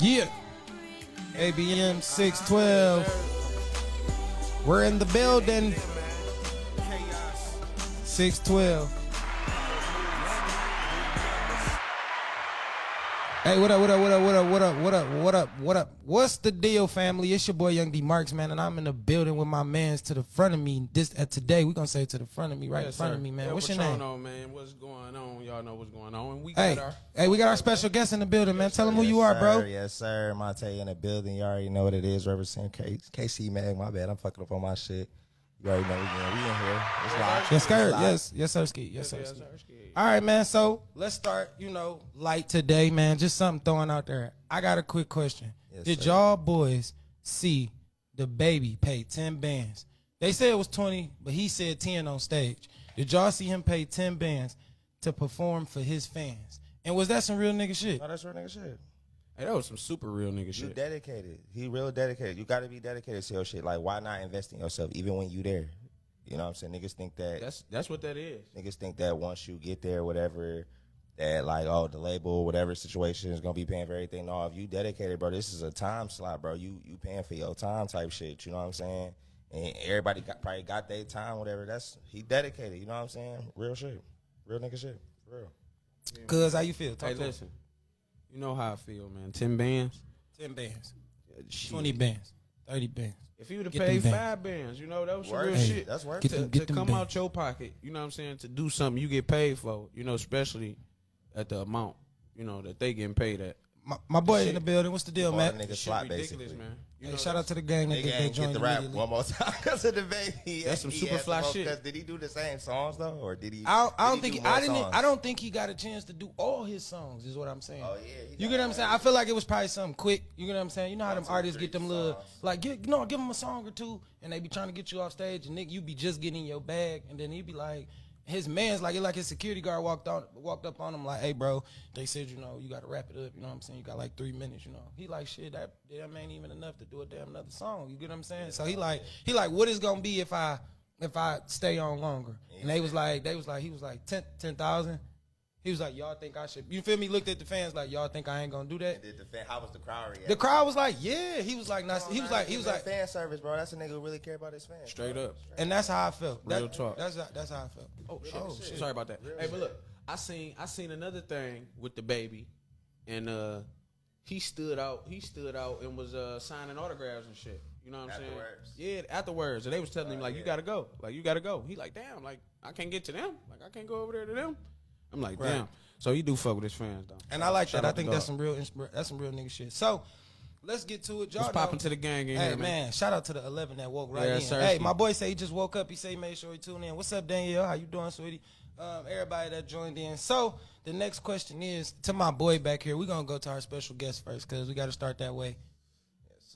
Yeah. ABM 612. We're in the building. 612. Hey, what up, what up, what up, what up, what up, what up, what up, what up? What's the deal, family? It's your boy Young Dmarks, man, and I'm in the building with my mans to the front of me. Today, we're gonna say to the front of me, right in front of me, man. What's your name? Man. What's going on? Y'all know what's going on. And we got we got our special guest in the building, man. Tell them who you are, bro. Yes, sir. Monte in the building. You already know what it is. Represent KC Mag. My bad. I'm fucking up on my shit. You already know we in here. It's live. Yes, sir. Yes, sir, Ski. Yes, sir. All right, man. So let's start, light today, man. Just something throwing out there. I got a quick question. Yes, Did sir. y'all boys see the baby pay 10 bands? They said it was 20, but he said 10 on stage. Did y'all see him pay 10 bands to perform for his fans? And was that some real nigga shit? No, that's real nigga shit. Hey, that was some super real nigga You shit. dedicated. He real dedicated. You got to be dedicated to your shit. Like, why not invest in yourself even when you there? You know what I'm saying? Niggas think that. That's what that is. Niggas think that once you get there, whatever, that like, oh, the label, whatever situation is gonna be paying for everything. No, if you dedicated, bro, this is a time slot, bro. You paying for your time type shit. You know what I'm saying? And everybody probably got their time, whatever. He dedicated. You know what I'm saying? Real shit, real nigga shit, real. Cuz, how you feel? Hey, listen. You know how I feel, man. 10 bands. 10 bands. Shit. 20 bands. 30 bands. If you would have Get paid them 5 bands, that was some Worth real it. shit. That's worth Get it. them- To them come bands. out your pocket, you know what I'm saying, to do something you get paid for, especially at the amount, that they getting paid at. My boy in the building. What's the deal, All man? the niggas Shit slot, ridiculous, basically. man. Hey, shout out to the gang that They they ain't get joined the rap immediately. one more time because of the baby. That's some He super had fly some more- shit. 'cause Did he do the same songs though, or did he? I don't did he think do more I didn't. songs? I don't think he got a chance to do all his songs. Is what I'm saying. Oh yeah. You get what I'm saying? I feel like it was probably something quick. You get what I'm saying? You know how them 2, artists 3 get them little songs. like give them a song or two, and they be trying to get you off stage, and Nick, you be just getting in your bag, and then he be like, his man's like his security guard walked up on him like, hey bro, they said you got to wrap it up. You know what I'm saying? You got like 3 minutes. He like shit that ain't even enough to do a damn another song. You get what I'm saying? So he like what is gonna be if I stay on longer? And he was like 10,000. He was like, y'all think I should? You feel me? Looked at the fans like, y'all think I ain't gonna do that? How was the crowd reaction? The crowd was like, yeah. He was like, he was like, fan service, bro. That's a nigga who really care about his fans. Straight up. and that's how I felt. Real talk. That's how I felt. Oh shit. Sorry about that. Hey, but look, I seen another thing with the baby, and he stood out and was signing autographs and shit. You know what I'm Afterwards. saying? Yeah, afterwards. And they was telling him like, you gotta go. Like, you gotta go. He like, damn, like I can't get to them. Like I can't go over there to them. I'm like, Right. damn. So he do fuck with his fans though. And I like Shout that. I out to think God. that's some real nigga shit. So let's get to it. Y'all What's know- popping to the gang in Hey here, man? shout out to the 11 that woke right Yeah, in. sir. Hey, my boy say he just woke up. He say he made sure he tuned in. What's up, Danielle? How you doing, sweetie? Everybody that joined in. So the next question is to my boy back here. We're gonna go to our special guest first because we got to start that way.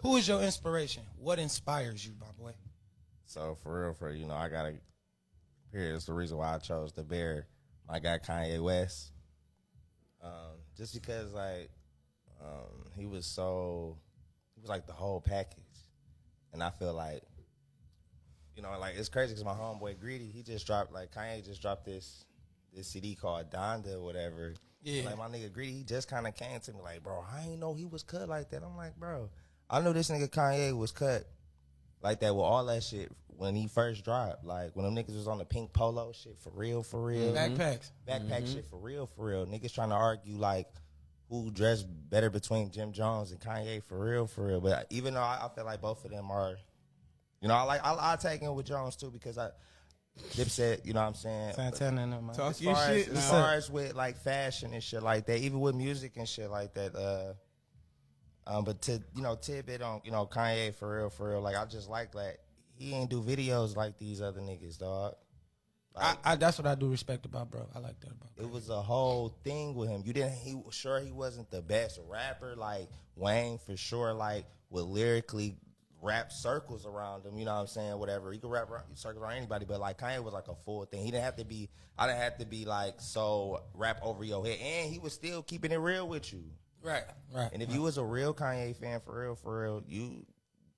Who is your inspiration? What inspires you, my boy? So for real, I gotta. Here's the reason why I chose the Bear. My guy Kanye West. Just because he was like the whole package, and I feel like, it's crazy because my homeboy Grady, Kanye just dropped this CD called Donda or whatever. Yeah. Like my nigga Grady, he just kind of came to me like, bro, I ain't know he was cut like that. I'm like, bro, I knew this nigga Kanye was cut like that with all that shit when he first dropped. Like when them niggas was on the pink polo shit for real. Backpacks. Backpack shit for real. Niggas trying to argue like who dressed better between Jim Jones and Kanye for real. But even though I feel like both of them are, I take him with Jones too because Dipset, you know what I'm saying? Santana and them. man. Talk As your far, shit. as far as with like fashion and shit like that, even with music and shit like that, but to tidbit on Kanye for real, like I just like that he ain't do videos like these other niggas, dog. Like, That's what I do respect about bro. I like that about bro. it was a whole thing with him. He wasn't the best rapper like Wayne for sure. Like would lyrically rap circles around him. You know what I'm saying? Whatever he could rap circles around anybody, but like Kanye was like a full thing. He didn't have to be. I didn't have to be like so rap over your head, and he was still keeping it real with you. Right. And if you was a real Kanye fan for real,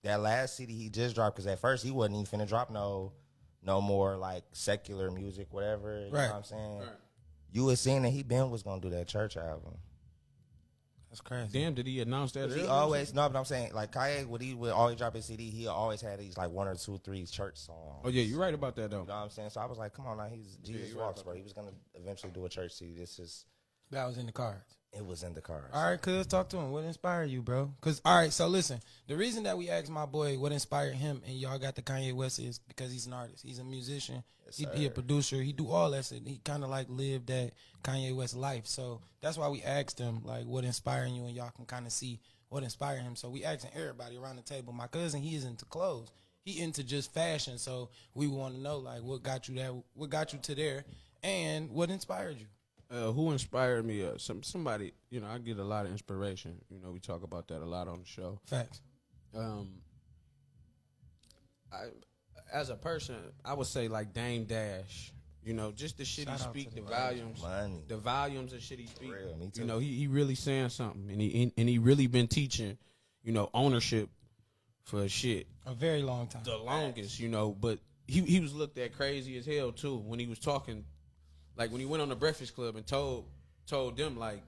that last CD he just dropped, because at first he wasn't even finna drop no more like secular music, whatever. You know what I'm saying? Right. You was seeing that he was gonna do that church album. That's crazy. Damn, did he announce that? He earlier? always no, but I'm saying like Kanye when he would always drop his CD, he always had these like 1 or 2, 3 church songs. Oh yeah, you're right about that though. You know what I'm saying? So I was like, come on now, he's Jesus you're right walks, about bro. He was gonna eventually do a church CD. That was in the cards. It was in the cards. All right, cuz, talk to him. What inspired you, bro? Because, all right, so listen. The reason that we asked my boy what inspired him and y'all got the Kanye West is because he's an artist. He's a musician. Yes, He a producer. He do all that shit. He kind of like lived that Kanye West life. So that's why we asked him, like, what inspired you, and y'all can kind of see what inspired him. So we asking everybody around the table. My cousin, he is into clothes. He into just fashion. So we want to know, like, what got you that? What got you to there? And what inspired you? Who inspired me? Somebody, you know, I get a lot of inspiration. You know, we talk about that a lot on the show. Facts. As a person, I would say like Dame Dash. You know, just the shit Shout he out speak, to the the volumes, money. the volumes of shit he speak. Real, me too. You know, he really saying something, and he really been teaching, you know, ownership for shit A very long time. the longest. You know, but he was looked at crazy as hell too when he was talking. Like when he went on the Breakfast Club and told them like,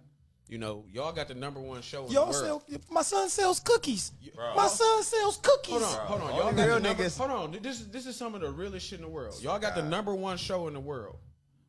you know, y'all got the #1 show in the world. My son sells cookies. Bro. My son sells cookies. Hold on. All Y'all the got real the number, niggas- hold on. This is some of the realest shit in the world. Y'all got the #1 show in the world,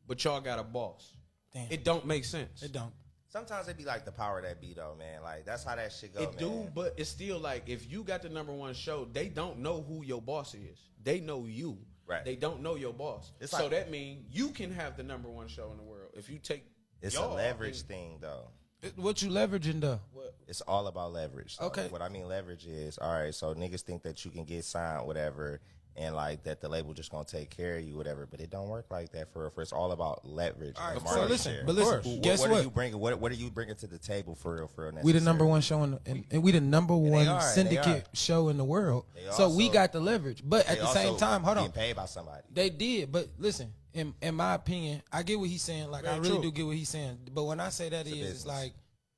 but y'all got a boss. Damn. It don't make sense. It don't. Sometimes it be like the power that be though, man. Like that's how that shit go, It man. do, but it's still like if you got the #1 show, they don't know who your boss is. They know you. Right. They don't know your boss. It's so like- that means you can have the #1 show in the world if you take. It's a y'all leverage and- thing though. What you leveraging though? It's all about leverage. So Okay. What I mean leverage is, all right, so niggas think that you can get signed, whatever, and like that the label just gonna take care of you, whatever. But it don't work like that for real. It's all about leverage. All right, and so market listen, share. but listen, guess what? what? Are you bringing? What are you bringing to the table for real? For real? We the necessary? #1 show and we the #1 are, syndicate show in the world. They So we also- got the leverage. But at They the same also time, hold on. being paid by somebody. They did, but listen, in my opinion, I get what he's saying. Like I Very really true. do get what he's saying. But when I say that It's a it's business. like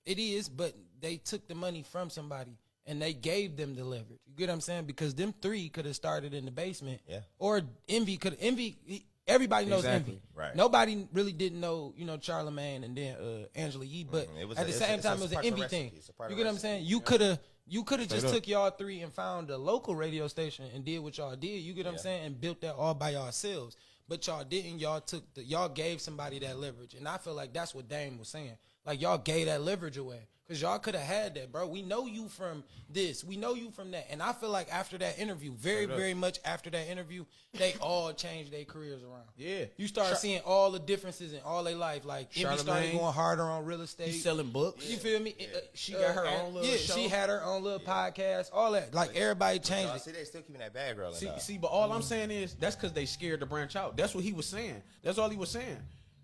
it is, but they took the money from somebody and they gave them the leverage. You get what I'm saying? Because them three could have started in the basement. Yeah. Or everybody knows Exactly. Envy. Right. Nobody really didn't know, Charlamagne and then Angela Yee, but It was at a- the it's same a- time it's it was a an part of Envy the thing. recipe. It's a part You of get the what I'm saying? recipe, You could have just up. took y'all three and found a local radio station and did what y'all did. You get what I'm saying? And built that all by yourselves. But y'all didn't. Y'all gave somebody that leverage. And I feel like that's what Dame was saying. Like y'all gave that leverage away. Because y'all could have had that, bro. We know you from this. We know you from that. And I feel like after that interview, very much after that interview, they all changed their careers around. Yeah. You start seeing all the differences in all their life. Like Envy started Charlamagne, going harder on real estate. He's selling books. You feel me? She got her own little yeah, show. she had her own little podcast. All that. Like everybody changed Y'all it. see, they still keeping that bag rolling. though. See, but all I'm saying is that's because they scared to branch out. That's what he was saying. That's all he was saying.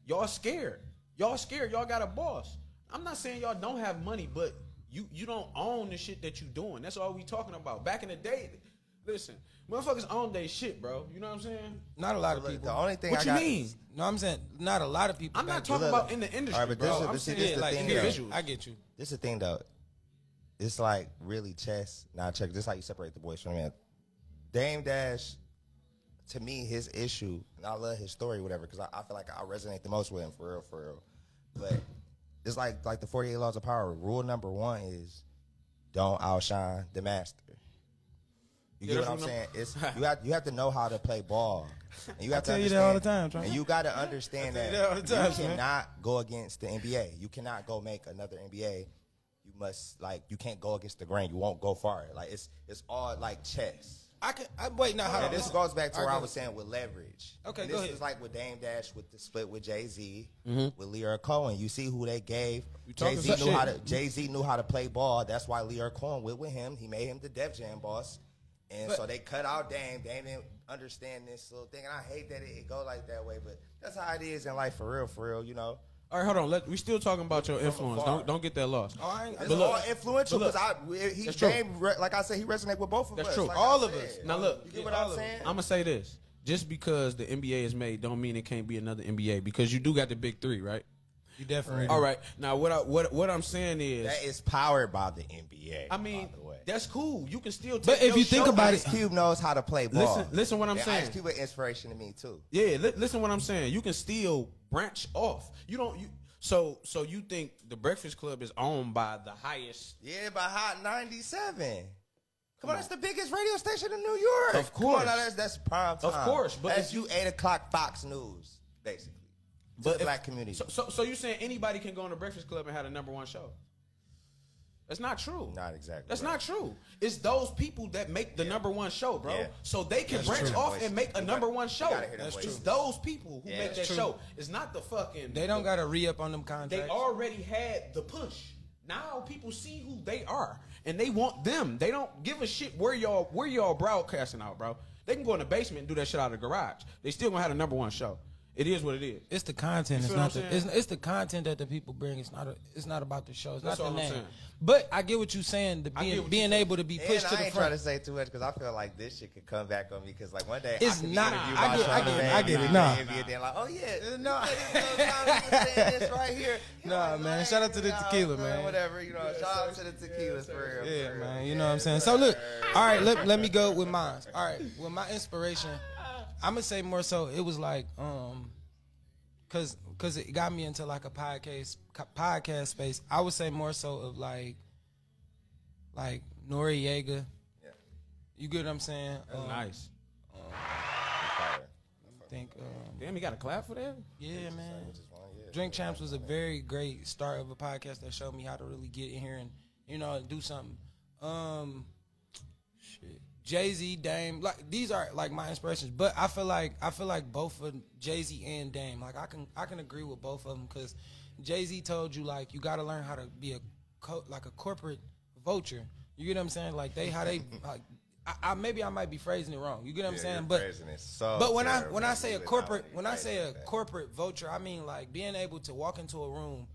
Y'all scared. Y'all scared. Y'all got a boss. I'm not saying y'all don't have money, but you don't own the shit that you doing. That's all we talking about. Back in the day, listen, motherfuckers own their shit, bro. You know what I'm saying? Not a lot of Look, people. the only thing What I you got, mean? No, I'm saying not a lot of people. I'm not back talking then. about in the industry, All right, but bro. this I'm is saying the like thing, individuals. I get you. This is the thing though. It's like really chess. Now check this how you separate the boys from the man. Dame Dash, to me, his issue, and I love his story, whatever, because I feel like I resonate the most with him for real. But it's like the 48 laws of power. Rule #1 is don't outshine the master. You Yeah, get what I'm that's saying? It's you have to know how to play ball. And you have to tell you understand, that all the time, Tron. and you got to understand I tell that you that all the time, you man. cannot go against the NBA. You cannot go make another NBA. You must you can't go against the grain. You won't go far. Like it's all like chess. Wait, now, hold on. And this listen. goes back to All where right, I was saying with leverage. Okay, and go this ahead. is like with Dame Dash with the split with Jay-Z, with Lear Cohen. You see who they gave. talking Jay-Z some knew how shit. to Jay-Z knew how to play ball. That's why Lear Cohen went with him. He made him the Def Jam boss. And so they cut out Dame. Dame didn't understand this little thing. And I hate that it go like that way, but that's how it is in life for real, you know. All right, hold on. We still talking about your From influence. afar. Don't get that lost. All right. It's But look- all influential but because That's true. Dame, like I said, he resonated with both of That's us. true. Like All I of said. us. Now look, You get what all I'm of us. saying? I'm gonna say this: just because the NBA is made, don't mean it can't be another NBA. Because you do got the big three, right? You definitely. All right. Now, what I'm saying is, That is powered by the NBA. I mean, by the way. that's cool. You can still. Take But if your you think show- about Ice Cube knows how to play ball. Listen what I'm And saying. Ice Cube is inspiration to me too. Yeah, listen what I'm saying. You can still branch off. You don't. So you think the Breakfast Club is owned by the highest? Yeah, by Hot 97. Come on, that's the biggest radio station in New York. Of course. Come on, now, that's prime time. Of course, but that's you 8 o'clock Fox News, basically. But the black community. So you saying anybody can go on the Breakfast Club and have the #1 show? That's not true. Not exactly. That's right. not true. It's those people that make the #1 show, bro. Yeah. So they can branch off and make a #1 show. That's It's those people who make that show. It's not the fucking. They don't got to re-up on them They contracts. already had the push. Now people see who they are and they want them. They don't give a shit where y'all broadcasting out, bro. They can go in the basement and do that shit out of the garage. They still gonna have the #1 show. It is what it is. It's the content. You It's feel not what the. I'm saying? It's the content that the people bring. It's not about the show. It's That's not all the I'm name. saying. But I get what you're saying. I get what Being you're able to be pushed And to I the ain't trying to front. say too much because I feel like this shit could come back on me because like one day It's I could not- be interviewed I by get- Sean I get it, Van I get it. and Nah. be there like, oh yeah, no, I saying this right here. Nah, man. Shout out to the tequila, man. Whatever, you know. Shout out to the tequilas for real. Yeah, for real. man. You know what I'm saying? So look, all right, let me go with mine. All right, with my inspiration, I'm gonna say more so it was like cause it got me into like a podcast space. I would say more so of like Noriega. Yeah. You get what I'm saying? Nice. I think Damn, you got a clap for that? yeah, man. Drink Champs was a very great start of a podcast that showed me how to really get in here and do something. Shit. Jay-Z, Dame, like these are like my inspirations, but I feel like both of Jay-Z and Dame, like I can agree with both of them because Jay-Z told you like you got to learn how to be a corporate vulture. You get what I'm saying? Like like maybe I might be phrasing it wrong. You get what I'm saying? But when I say a corporate vulture, I mean like being able to walk into a room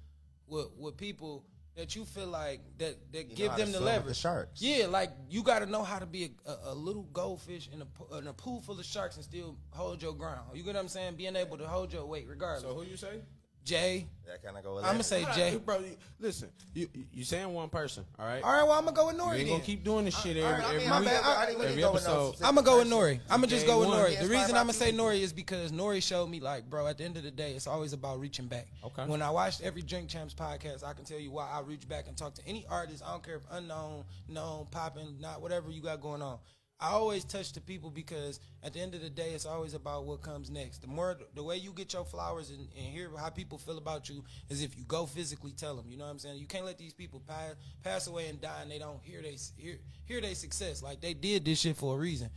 with people that you feel like that give them the leverage. The sharks. Yeah, like you got to know how to be a little goldfish in a pool full of sharks and still hold your ground. You get what I'm saying? Being able to hold your weight regardless. So who you say? Jay. That kind of go with I'm gonna say Jay. Bro, listen, you saying one person, all right? All right, well I'm gonna go with You Nori. ain't gonna keep doing this shit All right, every my week, bad. I didn't really every go with no episode. specific I'm gonna go with person. Nori. I'm gonna just go with one. Nori. Yeah, The reason inspired I'm gonna by say people. Nori is because Nori showed me like, bro, at the end of the day, it's always about reaching back. Okay. When I watched every Drink Champs podcast, I can tell you why I reach back and talk to any artist. I don't care if unknown, known, popping, not whatever you got going on. I always touch the people because at the end of the day, it's always about what comes next. The way you get your flowers and hear how people feel about you is if you go physically tell them. You know what I'm saying? You can't let these people pass away and die and they don't hear their success. Like they did this shit for a reason.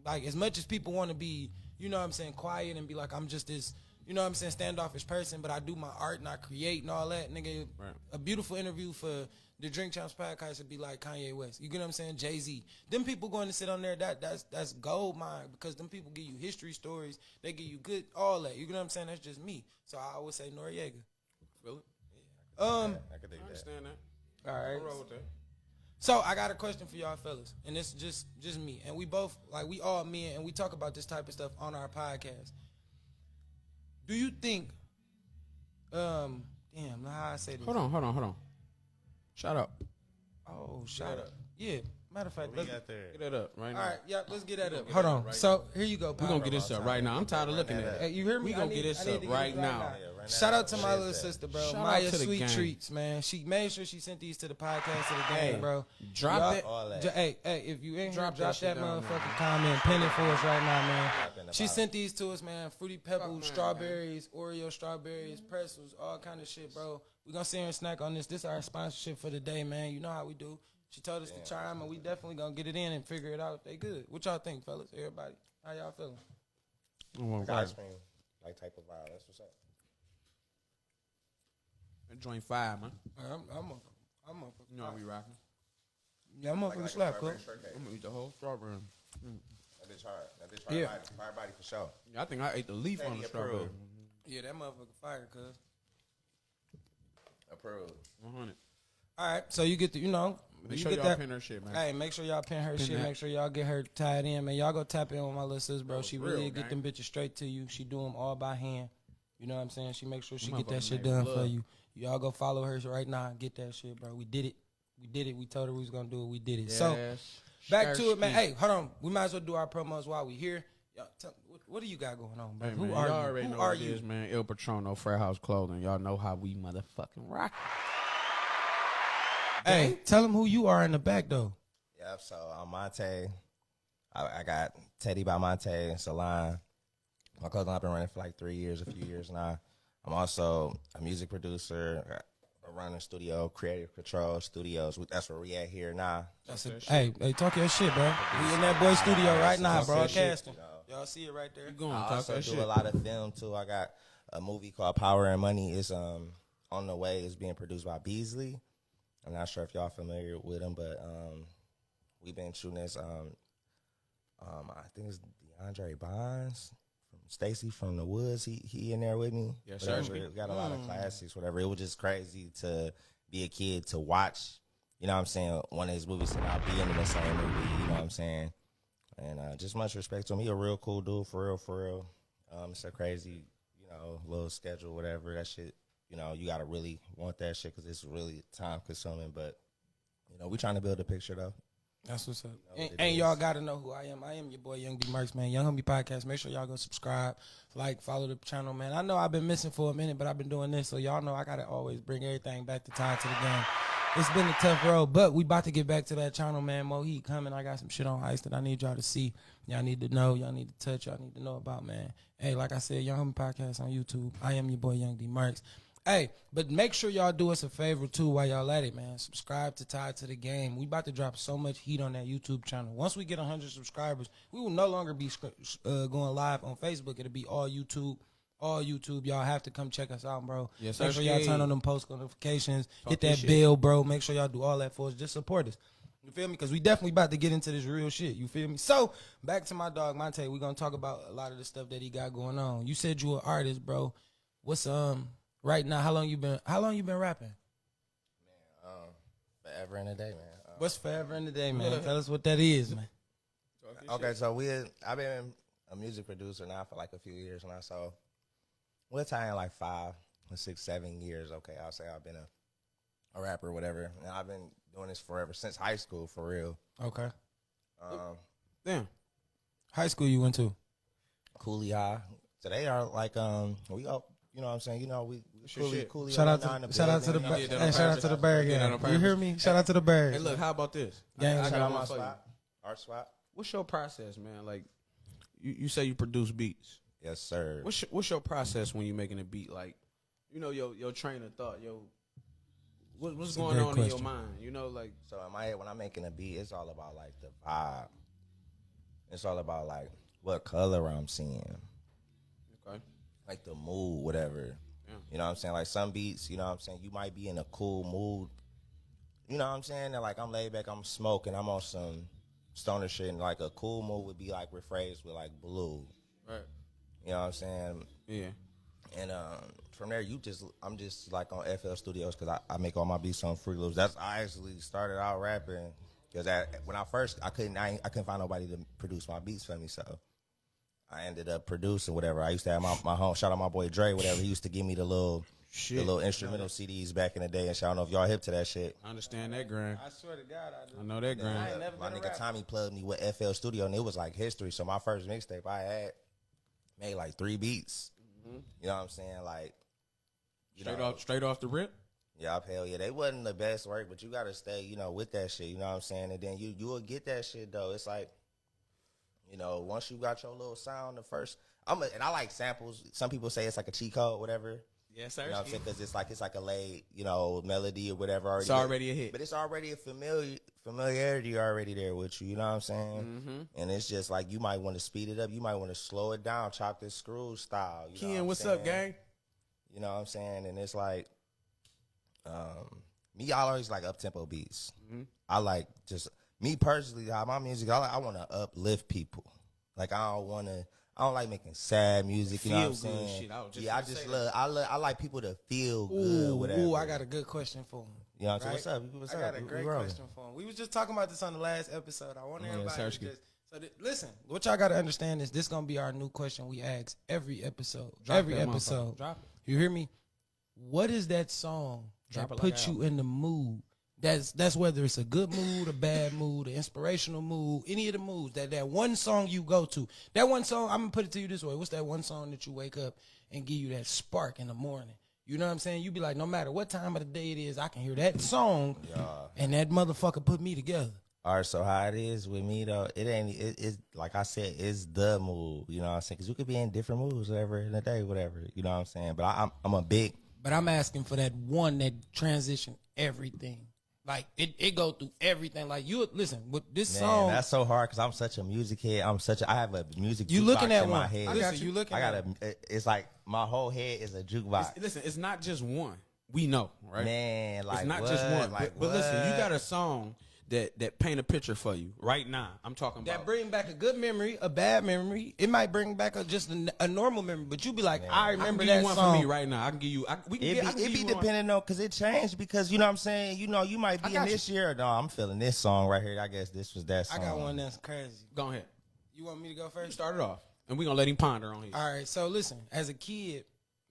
Like as much as people want to be, you know what I'm saying, quiet and be like, I'm just this, you know what I'm saying, standoffish person, but I do my art and I create and all that. Nigga, Right. A beautiful interview for the Drink Champs podcast would be like Kanye West. You get what I'm saying? Jay-Z. Them people going to sit on there, that's gold mine because them people give you history stories. They give you good, all that. You get what I'm saying? That's just me. So I would say Noriega. Really? I could dig I that. understand that. All right. I'll roll with that. So I got a question for y'all fellas, and it's just me. And we both, like we all men, and we talk about this type of stuff on our podcast. Do you think, damn, how I say this? Hold on. Shut up. Oh, shout out. Yeah, matter of fact, We let's, got there. Get that up right now. all right, yeah, let's get that up. get Hold that on. up right So here you go, We Pop. gonna get this up right now. I'm tired of looking at Hey, it. you hear me? We I gonna need- get this I need up to get right this now. Yeah, right now. Shout out to my Shit little that. sister, bro. Shout out Maya to the Sweet gang. Treats, man. She made sure she sent these to the podcast to the Hey, gang, bro. drop Y'all- that. All that. Hey, if you ain't Drop drop that shit that down, motherfucking comment, pin it for us right now, man. in the She bottom. sent these to us, man. Fruity Pebbles, man, strawberries, Oreo strawberries, pretzels, all kind of shit, bro. We gonna sit here and snack on this. This is our sponsorship for the day, man. You know how we do. She told us to try them, and we definitely gonna get it in and figure it out. They good. What y'all think, fellas? Everybody, how y'all feeling? Ice cream, like type of vibe. That's what's up. Joint 5, man. I'm You know how we rocking. yeah, I'm Like gonna a slap, strawberry cuz. shortcake. I'm gonna eat the whole strawberry. That bitch hard. That bitch hard. Yeah. Hard body for sure. Yeah, I think I ate the leaf on the Teddy strawberry. approved. Yeah, that motherfucker fire, cuz. Approved. 100. All right, so you get the, Make you sure get y'all that. pin her shit, man. Hey, make sure y'all pin her Pin shit. that. Make sure y'all get her tied in, man. Y'all go tap in with my little sis, bro. Oh, She for really real, get gang. them bitches straight to you. She do them all by hand. You know what I'm saying? She make sure she Them get that motherfuckers shit made done with for love. you. Y'all go follow her right now. Get that shit, bro. We did it. We told her we was gonna do it. We did it. So Yes. back to it, man. Skirt Hey, hold on. We might as well do our promos while we here. Y'all what do you got going on, bro? Hey, Who man, are y'all you? already Who know are what it you? is, man. El Patrono, Fair House Clothing. Y'all know how we motherfucking rock. Hey, tell them who you are in the back though. Yep. So I'm Monte. I got Teddy By Monte, Salon. My cousin, I've been running for like 3 years, a few years now. I'm also a music producer. I run a studio, Creative Control Studios. That's where we at here now. Hey, talk your shit, bro. We in that boy studio right now, Talk that shit. broadcasting. Y'all see it right there. You going I talk also that do shit. a lot of film too. I got a movie called Power and Money. It's on the way. It's being produced by Beasley. I'm not sure if y'all familiar with him, but we've been shooting this. I think it's DeAndre Bonds from Stacy from the Woods. He in there with me. Yes, Whatever. sir. We got a lot of classics. Whatever. It was just crazy to be a kid to watch. You know what I'm saying? One of his movies and I'll be in the same movie. You know what I'm saying? And just much respect to him. He a real cool dude, for real, for real. It's a crazy, little schedule, whatever. That shit, you got to really want that shit because it's really time consuming. But, we trying to build a picture, though. That's what's up. And y'all got to know who I am. I am your boy, Young Dmarks, man. Young Homie Podcast. Make sure y'all go subscribe, follow the channel, man. I know I've been missing for a minute, but I've been doing this. So y'all know I got to always bring everything back to tie to the game. It's been a tough road, but we about to get back to that channel, man. Mo Heat coming. I got some shit on ice that I need y'all to see. Y'all need to know. Y'all need to touch. Y'all need to know about, man. Hey, like I said, Young Homie Podcast on YouTube. I am your boy, Young Dmarks. Hey, but make sure y'all do us a favor, too, while y'all at it, man. Subscribe to Tied to the Game. We about to drop so much heat on that YouTube channel. Once we get 100 subscribers, we will no longer be going live on Facebook. It'll be all YouTube. All YouTube. Y'all have to come check us out, bro. Yes, Make sir. sure y'all turn on them post notifications. Hit that shit. bell, bro. Make sure y'all do all that for us. Just support us. You feel me? Because we definitely about to get into this real shit. You feel me? So, back to my dog, Monte. We're going to talk about a lot of the stuff that he got going on. You said you an artist, bro. What's, right now, how long you been rapping? Man, forever in a day, man. What's forever in the day, man? Tell us what that is, man. Okay, so I've been a music producer now for like a few years now, so we're tying like 5 or 6, 7 years. Okay, I'll say I've been a rapper, whatever. And I've been doing this forever since high school, for real. Okay. Damn. High school you went to? Cooley High. So they are like we up. You know what I'm saying? We Cooley. Shout out to the Berg. You hear me? Shout out to the Berg. Hey, look, how about this? Gang, I Shout got out one my for you. spot. Our spot. What's your process, man? Like, you say you produce beats. Yes, sir. What's your process when you making a beat? Like, your train of thought, what's going on in your mind? So in my head, when I'm making a beat, it's all about like the vibe. It's all about like what color I'm seeing. Okay. Like the mood, whatever. Yeah. You know what I'm saying? Like some beats, you know what I'm saying? You might be in a cool mood. You know what I'm saying? And like I'm laid back, I'm smoking, I'm on some stoner shit, and like a cool mood would be like rephrased with like blue. Right. You know what I'm saying? Yeah. And from there, I'm just like on FL Studios because I make all my beats on Fruit Loops. I actually started out rapping because when I first I couldn't find nobody to produce my beats for me, so I ended up producing whatever. I used to have my home. Shout out my boy Dre, whatever. He used to give me the little instrumental CDs back in the day, and I don't know if y'all hip to that shit. I understand that grind. I swear to God, I do. I know that grind. I ain't never My been a nigga rapper. Tommy plugged me with FL Studio, and it was like history. So my first mixtape, I had made like 3 beats. Mm-hmm. You know what I'm saying? Like Straight off the rip. Yeah, hell yeah. They wasn't the best work, but you gotta stay, with that shit. You know what I'm saying? And then you will get that shit though. It's like, once you got your little sound, and I like samples. Some people say it's like a cheat code, whatever. Yes, sir. You know what I'm saying? Because it's like a laid, melody or whatever. Already It's already a hit. But it's already a familiarity already there with you. You know what I'm saying? Mm-hmm. And it's just like you might want to speed it up. You might want to slow it down, chop this screw style. Ken, what's up, gang? You know what I'm saying? And it's like, me, I always like up-tempo beats. Mm-hmm. I like me personally, my music, I want to uplift people. Like, I don't like making sad music, you know what I'm saying? Shit. I like people to feel good, whatever. Ooh, I got a good question for him. You know what I'm saying? Right? What's I up? got a great question for him. We was just talking about this on the last episode. I want everybody to just... listen, what y'all got to understand is this going to be our new question we ask every episode. Drop it. You hear me? What is that song that put you in the mood That's whether it's a good mood, a bad mood, an inspirational mood, any of the moods. That one song you go to. That one song, I'm gonna put it to you this way. What's that one song that you wake up and give you that spark in the morning? You know what I'm saying? You be like, no matter what time of the day it is, I can hear that song, and that motherfucker put me together. All right, so how it is with me though, it's like I said, it's the mood. You know what I'm saying? Because you could be in different moods, whatever in the day, whatever. You know what I'm saying? But I'm a big. But I'm asking for that one that transition everything. Like it go through everything. Like you listen with this song. That's so hard because I'm such a music head. I have a music. You looking at in one? My head. I got you. Looking. It's like my whole head is a jukebox. Listen, it's not just one. We know, right? Man, like it's not what? just one. Like but listen, you got a song that paint a picture for you right now. I'm talking about that bring back a good memory, a bad memory. It might bring back just a normal memory, but you be like, I remember I can give that you one song for me right now. I can give you. It be depending on because it changed because you know what I'm saying. You know you might be in this year. No, I'm feeling this song right here. I guess this was that song. I got one that's crazy. Go ahead. You want me to go first? Start it off, and we gonna let him ponder on here. All right. So listen, as a kid,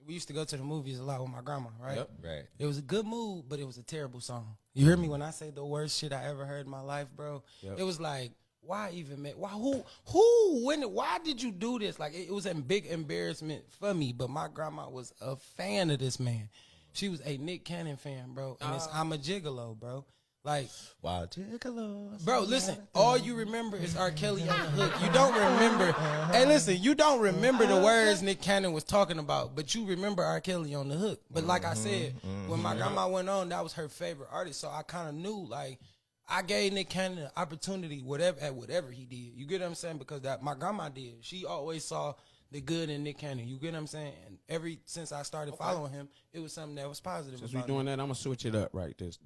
we used to go to the movies a lot with my grandma, right? Yep. Right. It was a good mood, but it was a terrible song. You hear me when I say the worst shit I ever heard in my life, bro? Yep. It was like, why even make? Why why did you do this? Like it was a big embarrassment for me. But my grandma was a fan of this man. She was a Nick Cannon fan, bro. And I'm a gigolo, bro. Like, wow, gigolo. Bro, listen, all you remember is R. Kelly on the hook. You don't remember, hey, listen, you don't remember the words Nick Cannon was talking about, but you remember R. Kelly on the hook. But like I said, when my grandma went on, that was her favorite artist, so I kind of knew, like, I gave Nick Cannon an opportunity whatever he did. You get what I'm saying? Because that my grandma did. She always saw the good in Nick Cannon. You get what I'm saying? And since I started following him, it was something that was positive. Since we doing that, I'm gonna switch it up right this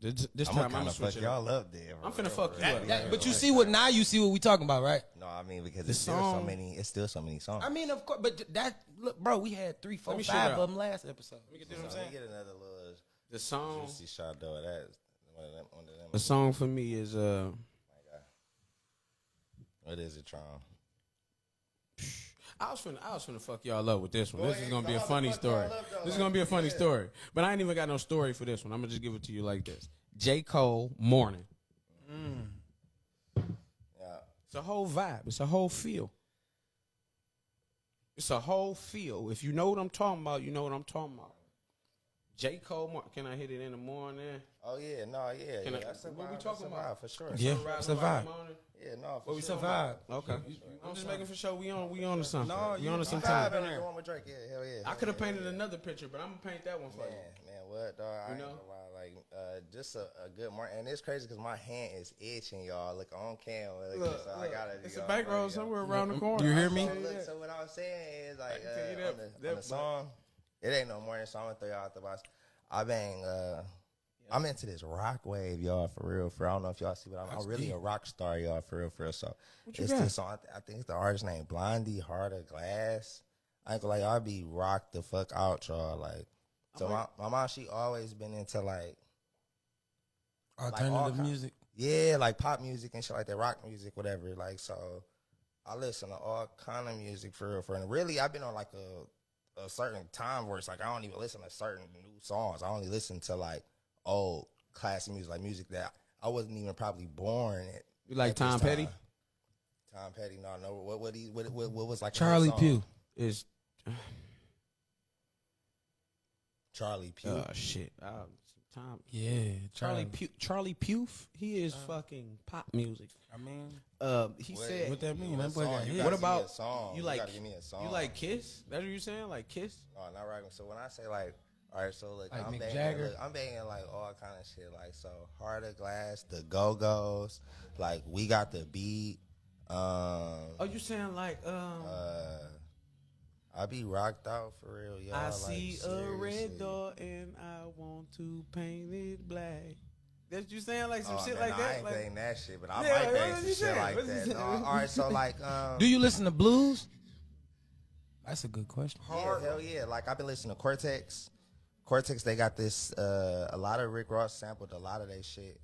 time. I'm gonna switch it up. Y'all up there. I'm finna fuck you up. But you see what we talking about, right? No, I mean because it's still so many songs. I mean, of course, but look, bro, we had 3, 4, 5 of them last episode. You get what I'm saying? Get another little The song. juicy shot though. That's one of them. The song for me is What is it, Tron? I was finna fuck y'all up with this one. This is gonna be a funny story. This is gonna be a funny story. But I ain't even got no story for this one. I'm gonna just give it to you like this. J. Cole, Morning. Yeah. It's a whole vibe. It's a whole feel. It's a whole feel. If you know what I'm talking about, you know what I'm talking about. J. Cole, can I hit it in the morning? Oh yeah, no, yeah. Can yeah. I- That's a what we vibe, talking that's a about? vibe for sure. Yeah, Sunrise it's a in the vibe. morning? Yeah, no, for What we sure. said vibe. Okay. I'm just making for sure we on to something. No, we you on to some vibe time. in there. One with Drake. Yeah, hell yeah. I could have painted another picture, but I'm gonna paint that one for you. Man, what, dog? I ain't know? gonna lie. Like, just a good morning. And it's crazy because my hand is itching, y'all. Look, on camera. Look, so I gotta. It's a bankroll somewhere around the corner. You hear me? So what I was saying is, like, tell you on the song, it ain't no morning song. I'm gonna throw y'all out the box. I'm into this rock wave, y'all, for real. I don't know if y'all see, but I'm really a rock star, y'all, for real. So it's this song. I think it's the artist named Blondie, Heart of Glass. I ain't gonna lie, y'all be rocked the fuck out, y'all. Like, so my mom, she always been into like Alternative music. Yeah, like pop music and shit like that, rock music, whatever. Like, so I listen to all kind of music for real. And really, I've been on like a certain time where it's like I don't even listen to certain new songs. I only listen to like old classic music, like music that I wasn't even probably born at. You like Tom Petty? Tom Petty, no. What was like Charlie Puth. Is Charlie Puth. oh shit. Tom. Yeah, Charlie Puth. He is fucking pop music. I mean, he said. what that mean? That boy song? got You hit. gotta What about give me a song. you like? gotta give me a song. You like Kiss? That's what you saying? Like Kiss? No, not right. So when I say like, all right, so look, Like I'm Mick banging, Jagger? I'm banging like all kind of shit. Like, so Heart of Glass, the Go-Go's, like We Got the Beat. Oh, you saying like I be rocked out for real, y'all. I like, see a seriously. red door and I want to paint it black. That's you saying like some shit man, like no, that? I ain't like, bang that shit, but I Yeah, might what bang was some you shit saying? like What was you that. saying? No, all right, so like, Do you listen to blues? That's a good question. yeah, hell yeah. Like I've been listening to Cortex. Cortex, they got this. A lot of Rick Ross sampled a lot of their shit.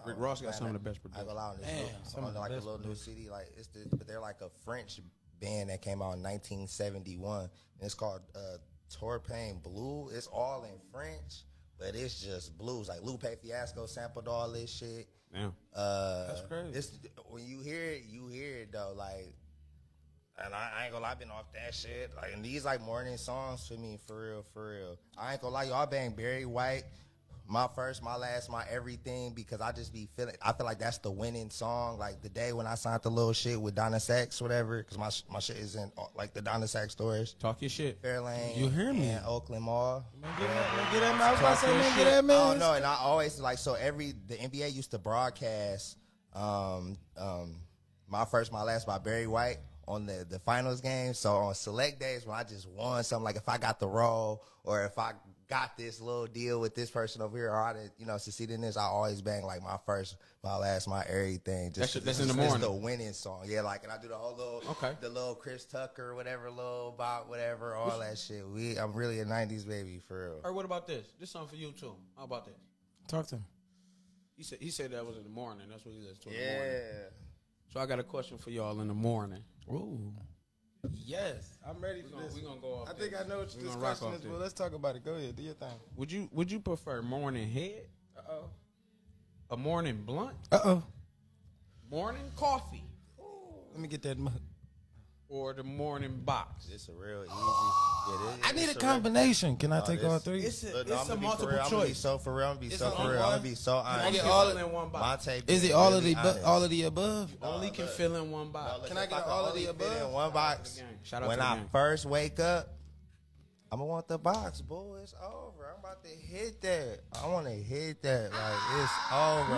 Rick Ross got some of the best I go out on this Damn, little, some of the like a best little new CD. Like but they're like a French band that came out in 1971. And it's called Torpain Blue. It's all in French, but it's just blues. Like Lupe Fiasco sampled all this shit. Damn. That's crazy. When you hear it though, like, and I ain't gonna lie, I've been off that shit. Like, and these like morning songs for me, for real. I ain't gonna lie, y'all bang Barry White, my first, my last, my everything, because I just be feeling. I feel like that's the winning song. Like the day when I signed the little shit with Donna Sachs, whatever, because my shit is in like the Donna Sachs stores. Talk your shit. Fairlane. You hear me? And Oakland Mall. Get that man. I was about to say, man, get that man. I don't know, and I always like so the NBA used to broadcast my first, my last by Barry White on the finals game. So on select days when I just won something, like if I got the role or if I got this little deal with this person over here, or I did, succeed in this, I always bang like my first, my last, my everything. Just that's in the morning. It's the winning song. Yeah, like, and I do the whole little, the little Chris Tucker, whatever, little Bob, whatever, all that shit. I'm really a 90s baby, for real. Or what about this? This song for you too. How about this? Talk to him. He said that was in the morning. That's what he listened to in the Yeah. morning. So I got a question for y'all in the morning. Ooh. Yes, I'm ready for this. We're gonna go off I think this. I know what We this gonna rock question off is, this. but let's talk about it. Go ahead, do your thing. Would you prefer morning head, Uh-oh. a morning blunt, Uh-oh. morning coffee, Let me get that mug. or the morning box? It's a real easy. I need a combination. Can I take all three? It's a I'm multiple I'm gonna be choice. so for real. I'm gonna be It's so on for real. one? I'm gonna be so honest. I get Only all can of- fill in one box. Monte Is it being all of really the honest. all of the above? Only can fill in one box. Can I If get can all of only the fit above? in one box? Shout out When to the I gang. first wake up, I'm gonna want the box, boy. It's over. I'm about to hit that. I want to hit that. Like, it's over.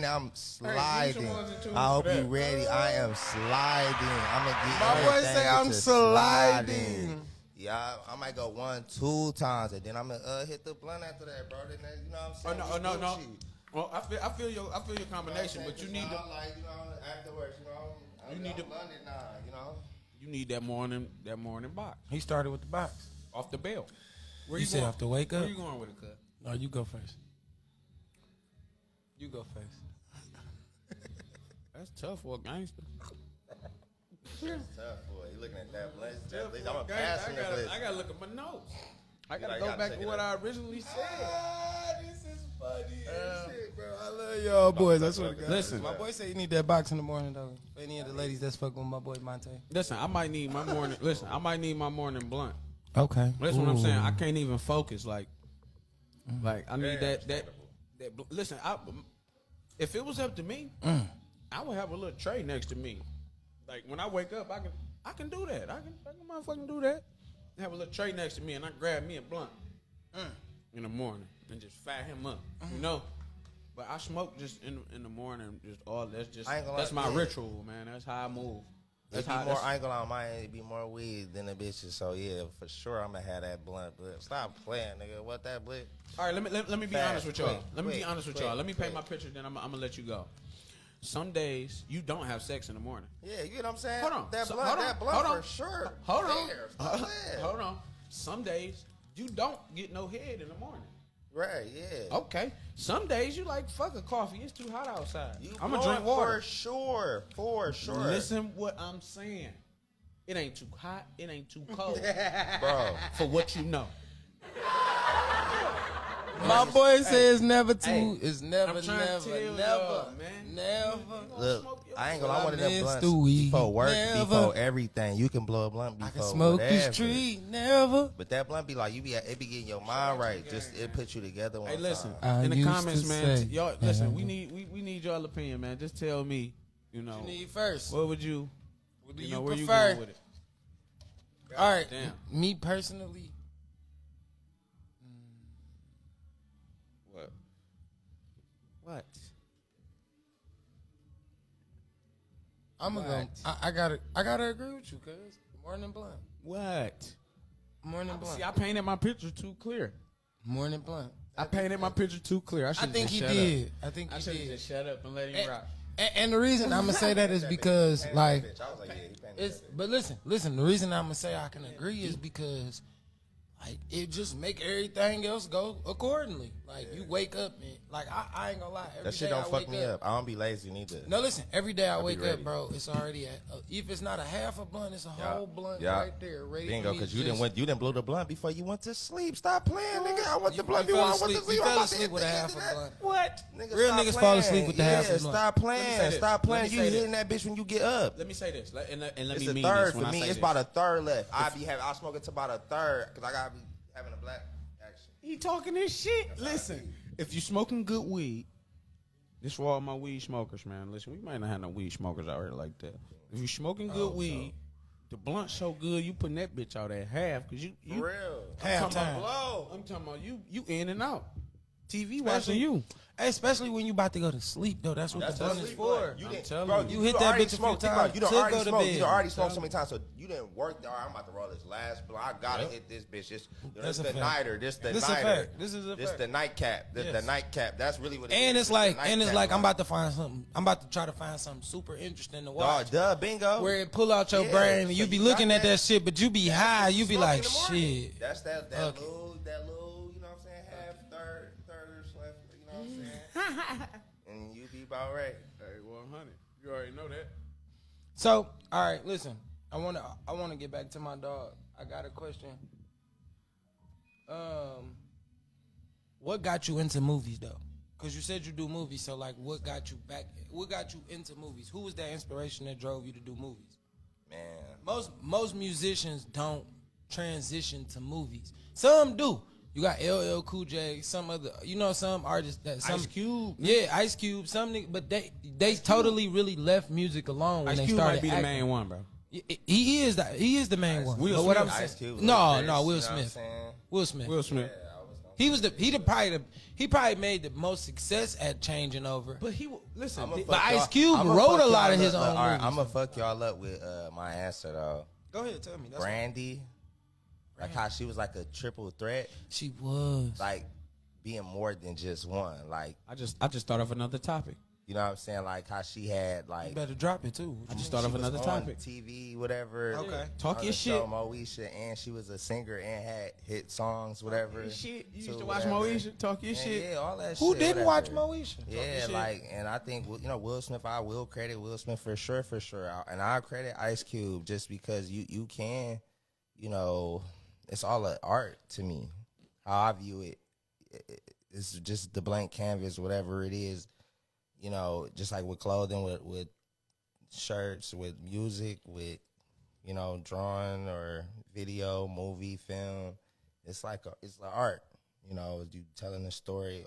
I'm sliding. ones and twos I hope for you that. ready. I am sliding. I'm gonna get My boy everything say I'm to sliding. Yeah, I might go 1-2 times, and then I'm gonna hit the blunt after that, bro. Then you know what I'm saying? Oh no. Gucci. Well, I feel your combination, but you need to like, afterwards, You need to- London now, you need that morning box He started with the box. off the bell. Where You said going? have to wake Where up? you going with it, cuz? No, you go first. You go first. That's tough for a gangster. Tough boy. You looking at that blunt? I'm a I passionate list. gotta look at my notes. I You gotta gotta go back check to it what out. I originally said. This is funny shit, bro. I love y'all boys. That's what Listen. my boy say you need that box in the morning though. For any of the ladies that's fucking with my boy Monte. Listen, I might need my morning. Listen, I might need my morning blunt. Okay. That's what I'm saying. I can't even focus. Like I need that. Listen, if it was up to me, I would have a little tray next to me. Like when I wake up, I can do that. I can motherfucking do that. Have a little tray next to me, and I grab me a blunt in the morning and just fire him up. You know. But I smoke just in the morning. Just all I ain't gonna that's lie, my yeah. ritual, man. That's how I move. That's how. I ain't gonna lie, mine it'd be more weed than the bitches. So yeah, for sure I'm gonna have that blunt. But stop playing, nigga. What that blunt? All right, let me be Fast, honest with y'all. quick, Let me be quick, honest with quick, y'all. Let me paint quick. my picture, then I'm gonna let you go. Some days you don't have sex in the morning. Yeah, you know what I'm saying? Hold on. That So- blunt, hold on, that blunt hold on. for sure. Hold on. There, stop playing. Hold on. Some days you don't get no head in the morning. Right, yeah. Okay. Some days you like fuck a coffee. It's too hot outside. I'm gonna blowing drink water. for sure. For sure. Listen what I'm saying. It ain't too hot. It ain't too cold. bro. For what you know. My boy says never too. Hey, It's never, I'm trying to never, tell never, y'all, man. never. Look, I ain't gonna lie, one of them miss blunts the weed. before work, Never. before everything. You can blow a blunt before I can smoke whatever. this tree. Never. But that blunt be like, it be getting your mind right. Just, it put you together one Hey, listen. time. I In the used comments, to man. say, Y'all, listen. We need y'all opinion, man. Just tell me. You know. You need first. What would you? What do You you know where you prefer? going with it? All right. Damn. Me personally, What? What? I'm gonna go. I gotta agree with you, cuz morning blunt. What? Morning blunt. See, I painted my picture too clear. Morning blunt. I painted my picture too clear. I I should. think he did. I think I he should did. just shut up and let him rock. And the reason I'm gonna say that is because, like, Bitch, I was like, yeah, he painted it's. that bitch. But listen. The reason I'm gonna say I can agree is because like it just make everything else go accordingly. Like you wake up and like I ain't gonna lie. Every That shit day don't I fuck wake me up. I don't be lazy neither. No, listen. Every day I wake ready. up, bro. It's already at if it's not a half a blunt, it's a whole blunt right there, ready. Bingo, because you didn't blow the blunt before you went to sleep. Stop playing, nigga. I want the blunt You before I fell went to asleep. sleep. You I'm fell about to asleep hit with a the half a nigga. blunt. What? Nigga, Real stop niggas fall playing. asleep with the half a blunt. Stop playing. this. Stop Let playing. me You say hitting that bitch when you get up. Let me say this, and let It's me a mean third this for when I me. say It's this. about a third left. I'll smoke it to about a third because I gotta be having a black action. He talking this shit. Listen, if you smoking good weed, this for all my weed smokers, man. Listen, we might not have no weed smokers out here like that. If you smoking good weed, the blunt so good, you putting that bitch out at half because you For real. half time. I'm talking about you in and out. TV watching you. Hey, especially when you about to go to sleep though. That's what the blunt is for. You hit that already bitch a few smoked. Think about times. it. You done to already go to smoked. bed. You done already smoked so many times. So you didn't work. All right, I'm about to roll this last blunt. I gotta hit this bitch. This That's a the fact. nighter. This the This a nighter. fact. This is a This fact. the nightcap. This the Yes. nightcap. That's really what it And is. it's like, the I'm nightcap, about to find something. I'm about to try to find something super interesting to Dog, watch. duh, bingo. Where it pull out your Yeah, brain and so you be you looking got at that shit, but you be high. You be Smoke like, in the morning. shit. That's that Okay. little, you know what I'm saying? Half, third, left, you know what I'm saying? And you be about right. Hey, 100. You already know that. So, all right, listen. I wanna get back to my dog. I got a question. What got you into movies though? Cause you said you do movies, so like, what got you into movies? Who was that inspiration that drove you to do movies? Man. Most musicians don't transition to movies. Some do. You got LL Cool J, some other, some artists that some Ice Cube. Yeah, Ice Cube. Some niggas, but they totally really left music alone when Ice they Cube started might be the acting. main one, bro. He is the main one. Will But what I'm Smith. saying, Ice Cube was no, the best, Will you know what I'm Smith. saying? Will Smith. Will Smith. He probably made the most success at changing over. But listen. I'ma th- fuck But Ice y'all- Cube I'ma wrote fuck a lot y'all of his up. own All right, movies. I'm gonna fuck y'all up with my answer though. Go ahead, tell me. That's Brandy, like how she was like a triple threat, she was. like being more than just one. Like, I just thought of another topic. you know what I'm saying? Like how she had You like better drop it too. I just thought of was another on topic. TV, whatever. Okay. Talk on your the shit. show, Moesha, and she was a singer and had hit songs, whatever. Shit. You too, used to watch whatever. Moesha. Talk your Yeah, shit. yeah, all that Who shit. didn't whatever. watch Moesha? Yeah, shit. like, and I think Will Smith. I will credit Will Smith for sure, and I credit Ice Cube just because you can, it's all an art to me. How I view it, it's just the blank canvas, whatever it is. Just like with clothing, with shirts, with music, with drawing or video, movie, film. It's like it's an art. You telling a story.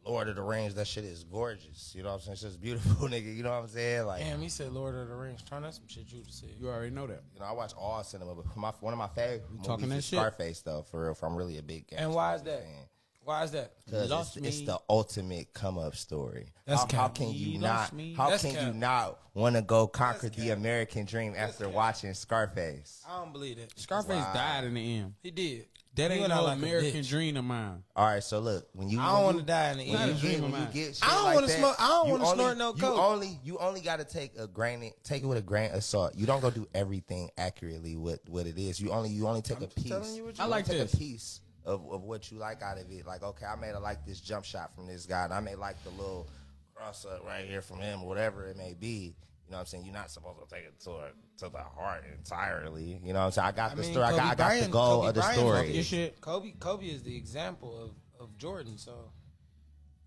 Lord of the Rings, that shit is gorgeous. You know what I'm saying? It's just beautiful, nigga. You know what I'm saying? Like, Damn, he said Lord of the Rings. Trying that's some shit you would say. You already know that. I watch all cinema, but one of my favorite talking movies that is shit? Scarface, though, for real. I'm really a big gangster. And why is that? fan. Why is that? Because Lost it's me. the ultimate come up story. That's how cap. can you He not? lost me. How That's can cap. you not want to go conquer That's the cap. American dream after watching Scarface? I don't believe that. Scarface died in the end. He did. That You ain't and I no like a American bitch. dream of mine. All right, so look, when you I don't want to die in the when Not a you end. dream get, of when you mine. get shit I don't like wanna that, smoke- I don't you wanna only- snort no coke. You only got to take it with a grain of salt. You don't go do everything accurately with what it is. You only take a piece. telling you what you I like take this. a piece of what you like out of it. Like, okay, I may like this jump shot from this guy, and I may like the little cross up right here from him, or whatever it may be. You know what I'm saying? You're not supposed to take it to the heart entirely. You know what I'm saying? I got the story. I got the goal of the story. Your shit. Kobe is the example of Jordan, so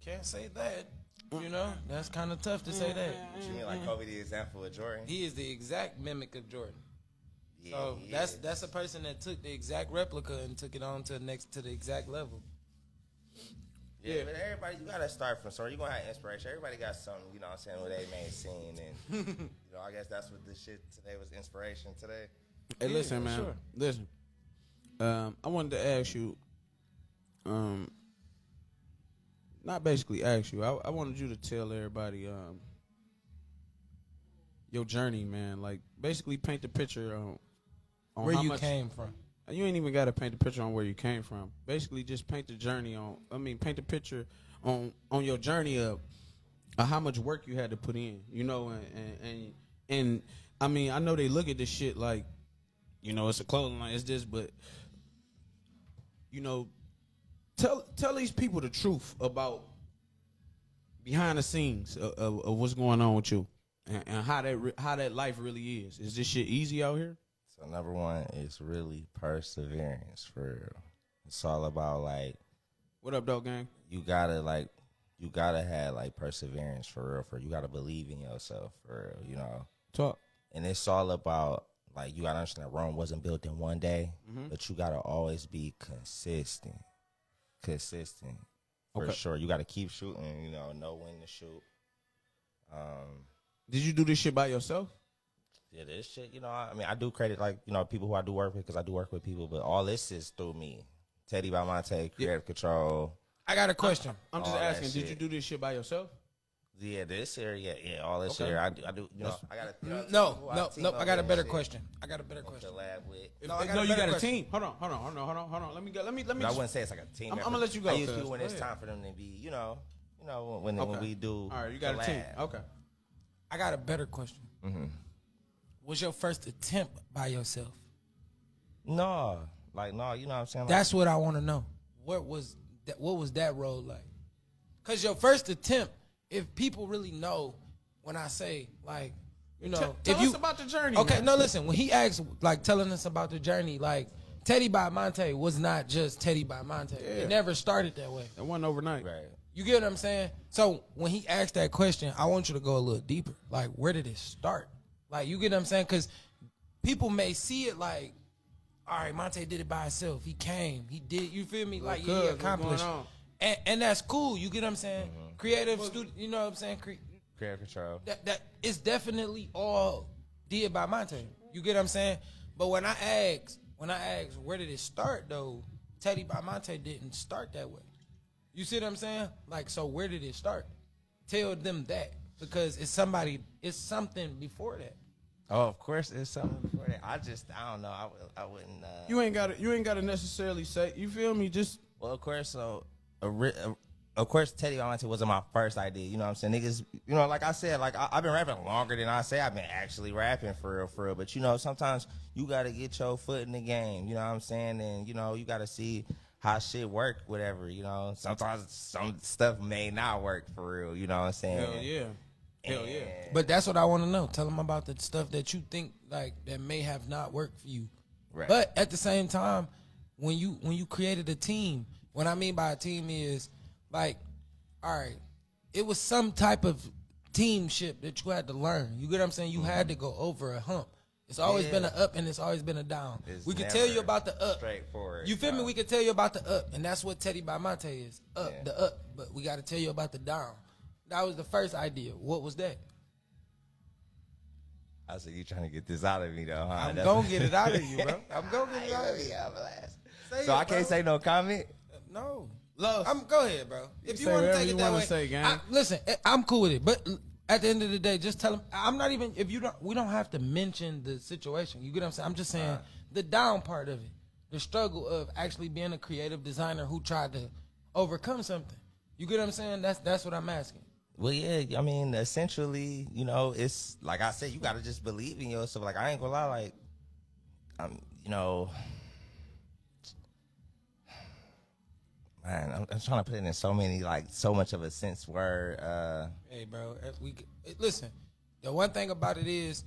can't say that. That's kind of tough to say that. You mean like Kobe the example of Jordan? He is the exact mimic of Jordan. Yeah, So he that's is. a person that took the exact replica and took it on to the exact level. Yeah, but everybody, you gotta start from somewhere. You're gonna have inspiration. Everybody got something, you know what I'm saying, what they may have seen. And, I guess that's what this shit today was inspiration today. Hey, listen, for man. sure. Listen. I wanted to ask you, not basically ask you. I wanted you to tell everybody your journey, man. Like, basically paint the picture on Where how you much, came from. You ain't even got to paint the picture on where you came from. Basically, just paint the journey paint the picture on your journey of how much work you had to put in, and I mean, I know they look at this shit like, it's a clothing line, it's this, but you know, tell these people the truth about behind the scenes of what's going on with you and how that life really is. Is this shit easy out here? So number one is really perseverance for real. It's all about like, What up, dog gang? you gotta have like perseverance for real. You gotta believe in yourself for real, you know. Talk. And it's all about like, you gotta understand that Rome wasn't built in one day, but you gotta always be consistent for sure. You gotta keep shooting, you know when to shoot. Did you do this shit by yourself? Yeah, this shit, you know, I mean, I do credit, like, you know, people who I do work with, because I do work with people, but all this is through me. Teddy By Monte, Creative Control. I got a question. I'm just All that asking, did shit. you do this shit by yourself? Yeah, this area, all this area, I do, you know, I got a No. I got a better question. I got a better question. Collab with. No, you got a team. Hold on. Let me. I wouldn't say it's like a team. I'm gonna let you go. I usually do when it's time for them to be, you know, when we do. All right, you got a team. Okay. I got a better question. Was your first attempt by yourself? No, you know what I'm saying? Like, That's what I want to know. What was that role like? Because your first attempt, if people really know when I say, like, you know. Tell us about the journey. Okay, man. no, listen. When he asked, like, telling us about the journey, like, Teddy By Monte was not just Teddy By Monte. Yeah. It never started that way. It wasn't overnight. right. You get what I'm saying? So when he asked that question, I want you to go a little deeper. Like, where did it start? Like, you get what I'm saying? Because people may see it like, all right, Monte did it by himself. He came. He did. You feel me? Like, he accomplished. And that's cool. You get what I'm saying? Creative student. You know what I'm saying? Creative Control. That it's definitely all did by Monte. You get what I'm saying? But when I asked where did it start though, Teddy By Monte didn't start that way. You see what I'm saying? Like, so where did it start? Tell them that, because it's something before that. Oh, of course, it's something before that. I don't know. I wouldn't. You ain't got to necessarily say. You feel me? Just Well, of course, so of course, Teddy By Monte wasn't my first idea. You know what I'm saying? Niggas, you know, like I said, like I've been rapping longer than I say I've been actually rapping for real. But, you know, sometimes you got to get your foot in the game. You know what I'm saying? And, you know, you got to see how shit work, whatever, you know. Sometimes some stuff may not work for real, you know what I'm saying? Hell yeah. But that's what I want to know. Tell them about the stuff that you think like that may have not worked for you. Right. But at the same time, when you created a team, what I mean by a team is like, all right, it was some type of teamship that you had to learn. You get what I'm saying? You had to go over a hump. It's always been an up and it's always been a down. We can tell you about the up. Straightforward. You feel me? We can tell you about the up, and that's what Teddy By Monte is. The up. But we got to tell you about the down. That was the first idea. What was that? I said, you trying to get this out of me, though, huh? I'm going to get it out of you, bro. I'm going to get it out of you. So I can't say no comment? No. Love. Go ahead, bro. If you Say want to whatever take you it that wanna way. say, gang. Listen, I'm cool with it. But at the end of the day, just tell them. I'm not even, we don't have to mention the situation. You get what I'm saying? I'm just saying the down part of it. The struggle of actually being a creative designer who tried to overcome something. You get what I'm saying? That's what I'm asking. Well, yeah, I mean, essentially, you know, it's like I said, you got to just believe in yourself. Like, I ain't gonna lie, like, you know, man, I'm trying to put it in so many, like, so much of a sense where, Hey, bro, listen, the one thing about it is,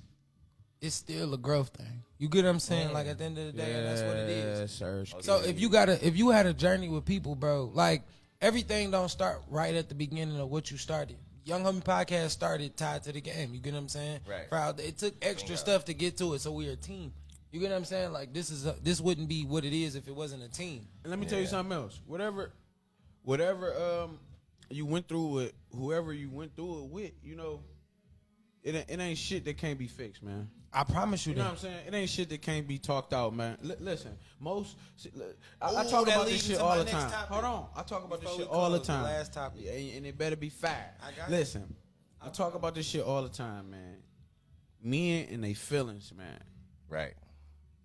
it's still a growth thing. You get what I'm saying? Like, at the end of the day, that's what it is. Sir. So if you had a journey with people, bro, like, everything don't start right at the beginning of what you started. Young Homie Podcast started tied to the game. You get what I'm saying? Right. Proud. It took extra stuff to get to it, so we're a team. You get what I'm saying? Like, this wouldn't be what it is if it wasn't a team. And let me tell you something else. Whatever you went through with whoever you went through it with, you know, it ain't shit that can't be fixed, man. I promise you You know that. what I'm saying? It ain't shit that can't be talked out, man. Listen, I talk about this shit all the time. Hold on. I talk about this shit all the time. Last topic. Yeah, and it better be fire. got you. Listen, I talk about this shit all the time, man. Men and they feelings, man. Right.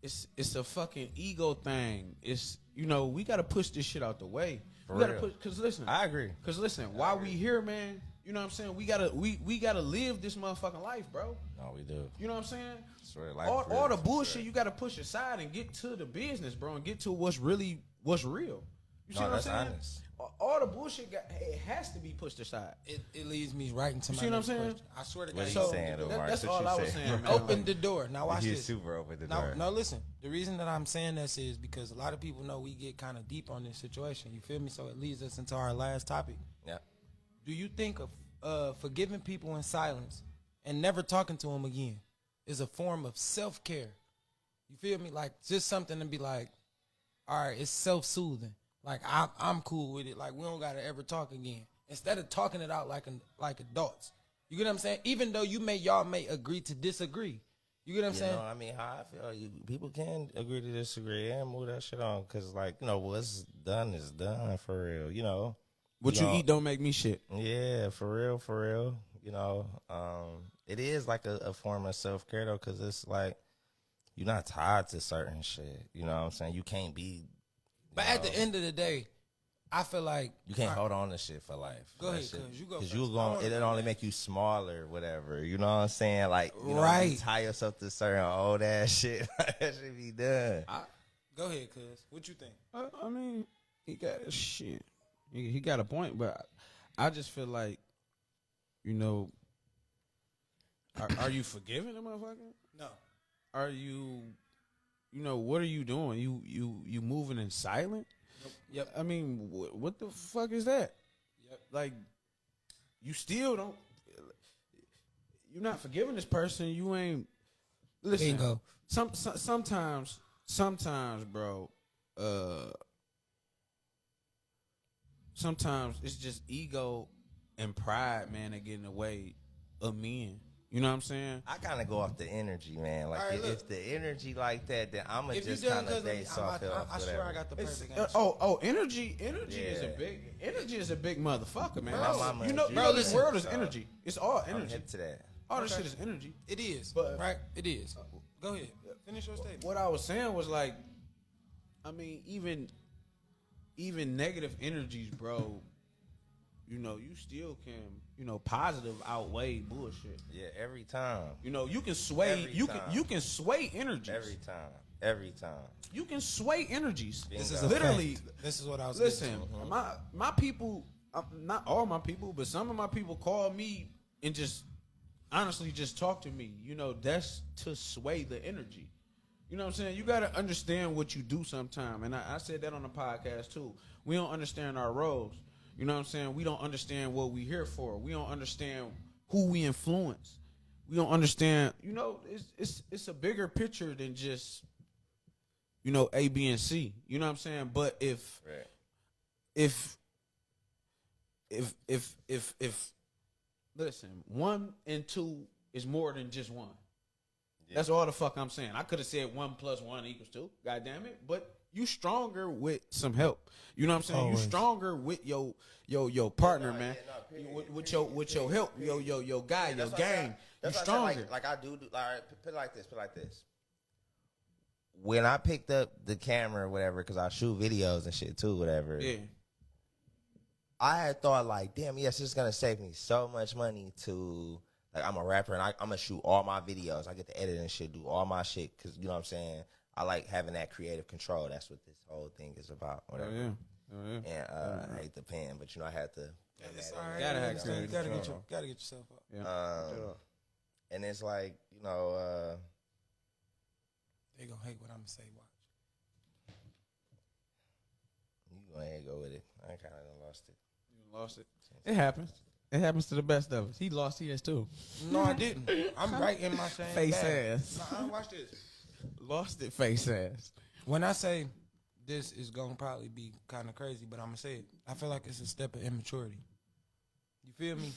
It's a fucking ego thing. It's, you know, we got to push this shit out the way. For We got to real. push, cause listen. I agree. Cause listen, while we here, man, you know what I'm saying? We gotta live this motherfucking life, bro. No, we do. You know what I'm saying? Swear, life All is real, the for bullshit sure. you gotta push aside and get to the business, bro, and get to what's really what's real. You see No, what I'm that's saying? honest. All the bullshit it has to be pushed aside. It leads me right into You my see what I'm next saying? question. I swear to God. What are you So, saying, though, Mark? that's What all you I was saying? saying, man. Open the door. Now watch You this. super open the Now, door. no, listen. The reason that I'm saying this is because a lot of people know we get kind of deep on this situation. You feel me? So it leads us into our last topic. Yeah. Do you think of forgiving people in silence and never talking to them again is a form of self-care? You feel me? Like just something to be like, all right, it's self-soothing. Like I'm cool with it. Like we don't gotta ever talk again. Instead of talking it out like adults. You get what I'm saying? Even though y'all may agree to disagree. You get what I'm saying? You know, I mean, how I feel, people can agree to disagree and move that shit on. Because, like, you know, what's done is done for real, you know. What you eat don't make me shit. Yeah, for real. You know, it is like a form of self-care, though, because it's like you're not tied to certain shit. You know what I'm saying? You can't be. But at the end of the day, I feel like You can't hold on to shit for life. Go ahead, That shit- cuz you go Cause first. you I going wanna it'll go only next. make you smaller, whatever. You know what I'm saying? Like, you know, Right. you tie yourself to certain old ass shit. That should be done. Go ahead, cuz. What you think? I mean, he got shit. He got a point, but I just feel like, you know, are you forgiving the motherfucker? No. Are you, you know, what are you doing? You moving in silent? Yep. I mean, what the fuck is that? Yep. Like, you still don't. You're not forgiving this person. You ain't. Listen. Bingo. Sometimes, bro. Sometimes it's just ego and pride, man, that get in the way of men. You know what I'm saying? I kind of go off the energy, man. Like, All right, look. if the energy like that, then I'm going If to you just done, kind of cuz base off it. I swear I got the It's, perfect answer. energy is a Yeah. big motherfucker, man. My mama You know, is bro, this listen. world is energy. It's all I'm energy. hip to that. All this Okay. shit is energy. It is. But- right? It is. Go ahead. Finish your statement. What I was saying was like, I mean, even negative energies, bro. You know, you still can, you know, positive outweigh bullshit. Yeah, every time. You know, you can sway. Every time. You can sway energies. Every time. You can sway energies. This is a literally. fact. This is what I was Listen, getting my people, not all my people, but some of my people call me and just honestly just talk to me. You know, that's to sway the energy. You know what I'm saying? You got to understand what you do sometime. And I said that on the podcast too. We don't understand our roles. You know what I'm saying? We don't understand what we here for. We don't understand who we influence. We don't understand, you know, it's a bigger picture than just, you know, A, B, and C. You know what I'm saying? But if listen, 1 and 2 is more than just 1. Yeah. That's all the fuck I'm saying. I could have said 1 + 1 = 2. God damn it. But you stronger with some help. You know what I'm saying? Always. You stronger with your partner, No, man. yeah, no, period, with period, your help, period. your guy, your That's what I said. gang. You That's what I stronger. said, like I do. All right, put it like this. When I picked up the camera or whatever, because I shoot videos and shit too, whatever. Yeah. I had thought like, damn, yes, it's gonna save me so much money to, like, I'm a rapper and I'm gonna shoot all my videos. I get to edit and shit, do all my shit, because you know what I'm saying. I like having that creative control. That's what this whole thing is about. Whatever. Yeah. And I hate the pen, but you know I had to. It's all right. Gotta have You creative gotta get yourself up. Yeah. And it's like, you know, They gonna hate what I'm gonna say. Watch. you go ahead and go with it. I kind of lost it. You lost it. It happens. It happens to the best of us. He lost his too. No, I didn't. I'm right in my same Face bag. ass. Nah, watch this. Lost it, face ass. When I say this is gonna probably be kind of crazy, but I'm gonna say it. I feel like it's a step of immaturity. You feel me?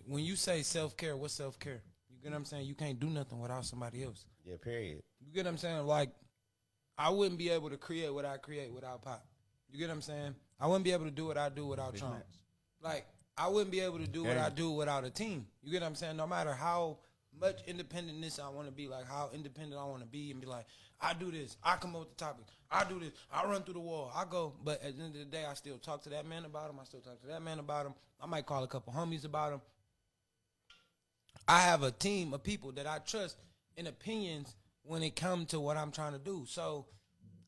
When you say self-care, what's self-care? You get what I'm saying? You can't do nothing without somebody else. Yeah, period. You get what I'm saying? Like, I wouldn't be able to create what I create without Pop. You get what I'm saying? I wouldn't be able to do what I do without Trump. Like, I wouldn't be able to do what I do without a team. You get what I'm saying? No matter how much independentness I want to be, like how independent I want to be and be like, I do this, I come up with the topic, I do this, I run through the wall, I go. But at the end of the day, I still talk to that man about him. I still talk to that man about him. I might call a couple homies about him. I have a team of people that I trust in opinions when it comes to what I'm trying to do. So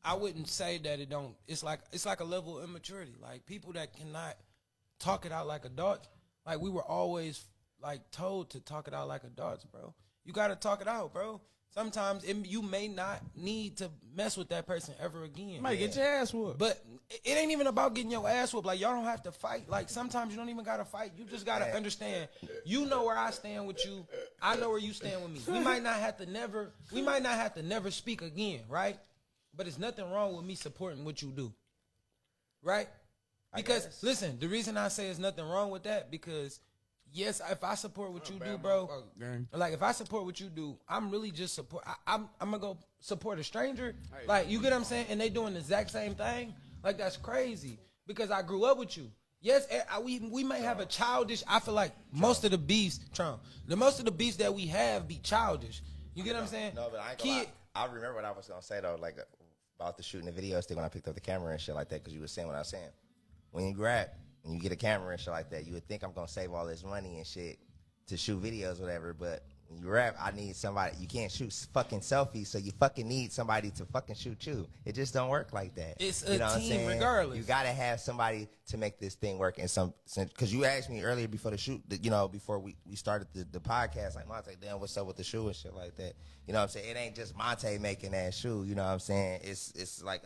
I wouldn't say that it don't. It's like a level of immaturity. Like people that cannot talk it out like adults. Like we were always like told to talk it out like adults, bro. You gotta talk it out, bro. Sometimes you may not need to mess with that person ever again. You might get your ass whooped. But it ain't even about getting your ass whooped. Like, y'all don't have to fight. Like, sometimes you don't even got to fight. You just got to understand. You know where I stand with you. I know where you stand with me. We might not have to never speak again, right? But it's nothing wrong with me supporting what you do, right? Because, listen, the reason I say there's nothing wrong with that, because yes, if I support what you do, bro, like if I support what you do, I'm really just support. I'm gonna go support a stranger. Like, you get what I'm saying? And they doing the exact same thing. Like, that's crazy because I grew up with you. Yes, we may have a childish. I feel like most of the beefs, most of the beefs that we have be childish. You get what I'm saying? No, but I ain't gonna lie. I remember what I was gonna say though, like about the shooting the video stick when I picked up the camera and shit like that, because you were saying what I was saying. When you rap and you get a camera and shit like that, you would think I'm gonna save all this money and shit to shoot videos, whatever. But when you rap, I need somebody. You can't shoot fucking selfies, so you fucking need somebody to fucking shoot you. It just don't work like that. It's a team, regardless. You gotta have somebody to make this thing work in some sense. Because you asked me earlier before the shoot, before we started the podcast, like, Monte, damn, what's up with the shoe and shit like that. You know what I'm saying? It ain't just Monte making that shoe. You know what I'm saying? It's like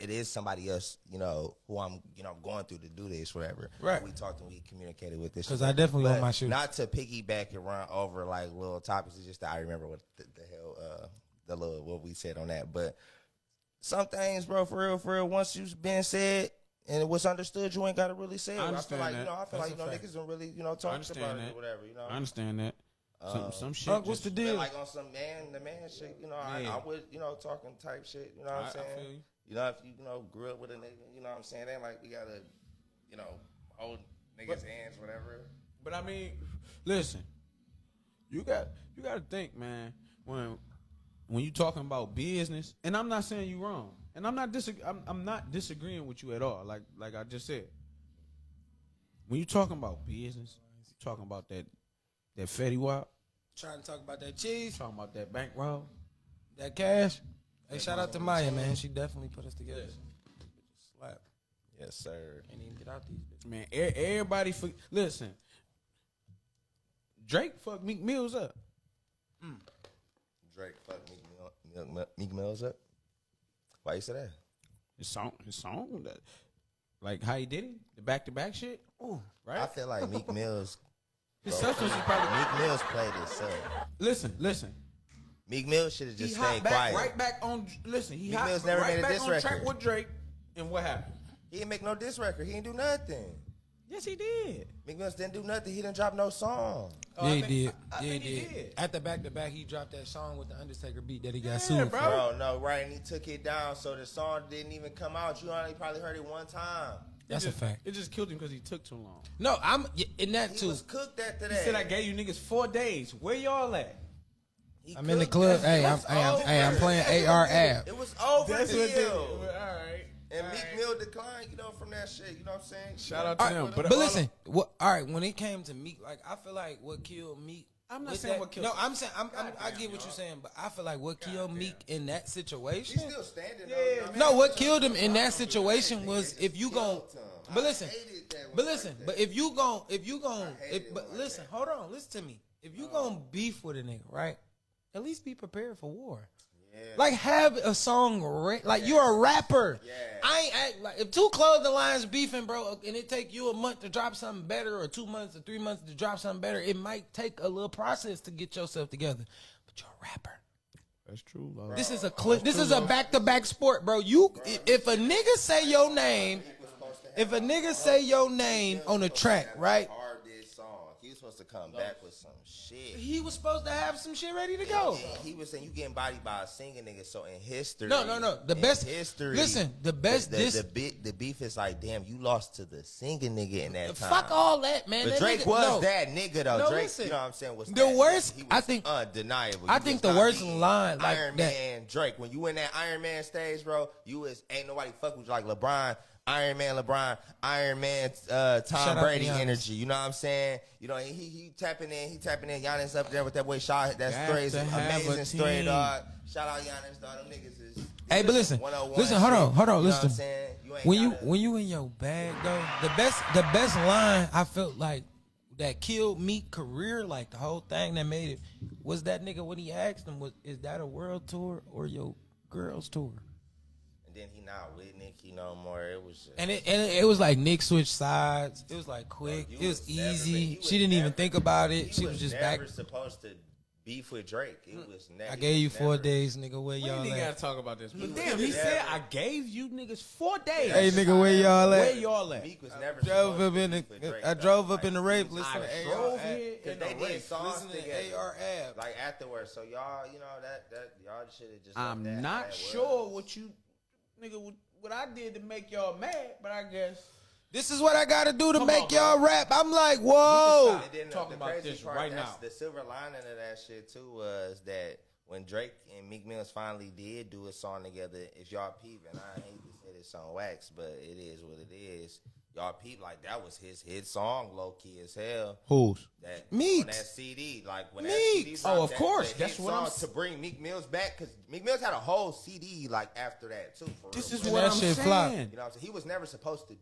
it is somebody else. Who I'm going through to do this, whatever. Right. We talked and we communicated with this. Because I definitely want my shoe. Not to piggyback and run over like little topics. It's just that I remember what the hell what we said on that. But some things, bro, for real, once you've been said and it was understood, you ain't gotta really say it. I feel like niggas don't really talk about it or whatever. I understand that. Some shit. What's the deal? Like on some the man shit. I would talking type shit. You know what I'm saying? I feel you. If you grew up with a nigga, you know what I'm saying? Ain't like we gotta hold niggas' hands, whatever. But I mean, listen, you got to think, man. When you talking about business, and I'm not saying you wrong, and I'm not disagreeing with you at all. Like I just said, when you talking about business, you talking about that Fetty Wap, Trying to talk about that cheese, talking about that bankroll, that cash. Hey, shout out to Maya, man. She definitely put us together. Slap. Yes, sir. Can't even get out these bitches. Man, everybody listen. Drake fucked Meek Mills up. Drake fucked Meek Mills up. Why you say that? His song that, like how he did it, the back-to-back shit. Ooh, right. I feel like Meek Mills. His substance is probably Meek Mills played himself. Listen. Meek Mills should have just He stayed hopped back, quiet. right back on. Listen, he Meek hopped Mills never right made a back diss on record. track with Drake, and what happened? He didn't make no diss record. He didn't do nothing. Yes, he did. Meek Mills didn't do nothing. He didn't drop no song. Yeah, he did. I think he did. At the back-to-back, he dropped that song with the Undertaker beat that he got Yeah, sued bro. for. Bro, no, right, and he took it down, so the song didn't even come out. You only probably heard it one time. That's a fact. It just killed him because he took too long. No, I'm in that He too. was cooked after He that. said, "I gave you niggas 4 days. Where y'all at?" I'm in the club. Hey, I'm playing AR app. It was over. That's what they. All All right. And Meek Mill declined, from that shit. You know what I'm saying? Shout out to him. But listen, all right, when it came to Meek, like I feel like what killed Meek. I'm not with saying that, what killed. No, I'm saying I get what you're saying, but I feel like what killed Meek in that situation. He's still standing. Yeah, though, No, what killed him in that situation was if you gon'. But listen, listen, hold on, listen to me. If you gon' beef with a nigga, right? At least be prepared for war. Yeah. Like have a song, like you're a rapper. Yeah. I ain't act like if two clothing lines beefing, bro, and it take you a month to drop something better, or 2 months or 3 months to drop something better. It might take a little process to get yourself together, but you're a rapper. That's true, bro. This is a this is a back-to-back sport, bro. If a nigga say your name, on a track, right? Hard this song. He was supposed to come back with some shit. He was supposed to have some shit ready to go. He was saying you getting bodied by a singing nigga. So in history, No. The best history. Listen, the best. The beef is like, damn, you lost to the singing nigga in that time. Fuck all that, man. But That Drake nigga, was that nigga though. No, Drake, listen. you know what I'm saying? Was The that worst- nigga. He was I think- undeniable. I You think was the not worst beating line like Iron that. Man Drake. When you in that Iron Man stage, bro, ain't nobody fuck with you like LeBron. Iron Man, Tom out Brady to Giannis. energy. You know what I'm saying? He tapping in. Giannis up there with that boy shot. That Got story is to have a amazing story, team. dog. Shout out Giannis, dog. Them niggas is Hey, but listen, 101 listen, hold on, shit, you know what I'm listen. saying? You ain't When gotta- you in your bag though, the best line I felt like that killed Meek's career, like the whole thing that made it, was that nigga when he asked him, is that a world tour or your girls tour? And then he not with Nicki no more. It was just, And it was like Nick switched sides. It was like quick. You It was never- easy. he was She didn't even never- think about it. he She was just back. never supposed to beef with Drake. It was never. I gave you 4 never- days, nigga. Where We y'all ain't at? gotta talk about this. But was damn, he never- said I gave you niggas 4 days. Hey, nigga, where y'all Where at? y'all at? Meek was never Drove supposed up to in beef with Drake, I though. drove up in the Like, rape. he Listen was- to drove AR. here Cause in they the did race. songs Listen to together, AR ab. like afterwards. So y'all, you know that y'all should have just. left I'm that not as sure was. what you, nigga, what I did to make y'all mad, but I guess. This is what I gotta do to Come make on, bro. y'all rap. I'm like, whoa. And then Talking the about crazy this part, right that's now. the silver lining of that shit too was that when Drake and Meek Mills finally did do a song together, if y'all peep, and I hate to say this on wax, but it is what it is. Y'all peep, like that was his hit song, low key as hell. Who's? That Meeks. on that CD, like when Meeks. that CD dropped, Oh, of course. that That's hit what I'm song to bring Meek Mills back, because Meek Mills had a whole CD like after that too. For This real. is And what that I'm shit saying. flop. You know what I'm saying? He was never supposed to.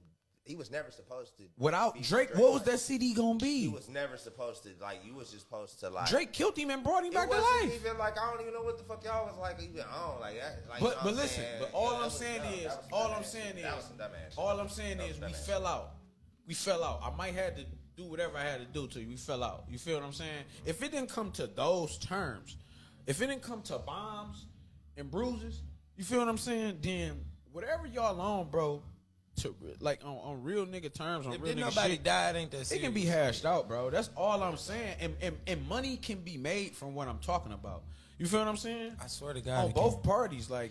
Without be with Drake, what was like that CD gonna He be? was never supposed to. Like you was just supposed to like. Drake killed him and brought him It back to wasn't life. even like I don't even know what the fuck y'all was like even on like that. Like, you know But what I'm listen, saying? but all That I'm was saying dumb. is, That was some all dumb I'm ass saying shit. That was some dumb ass is, shit. all I'm saying That is was we dumb ass fell shit. out. We fell out. I might have to do whatever I had to do to you. We fell out. You feel what I'm saying? If it didn't come to those terms, if it didn't come to bombs and bruises, you feel what I'm saying? Then whatever y'all on, bro, to like on real nigga terms, on If real did nigga nobody shit, die, it ain't that serious. it can be hashed out, bro. That's all I'm saying. And money can be made from what I'm talking about. You feel what I'm saying? I swear to God. On it both can. parties, like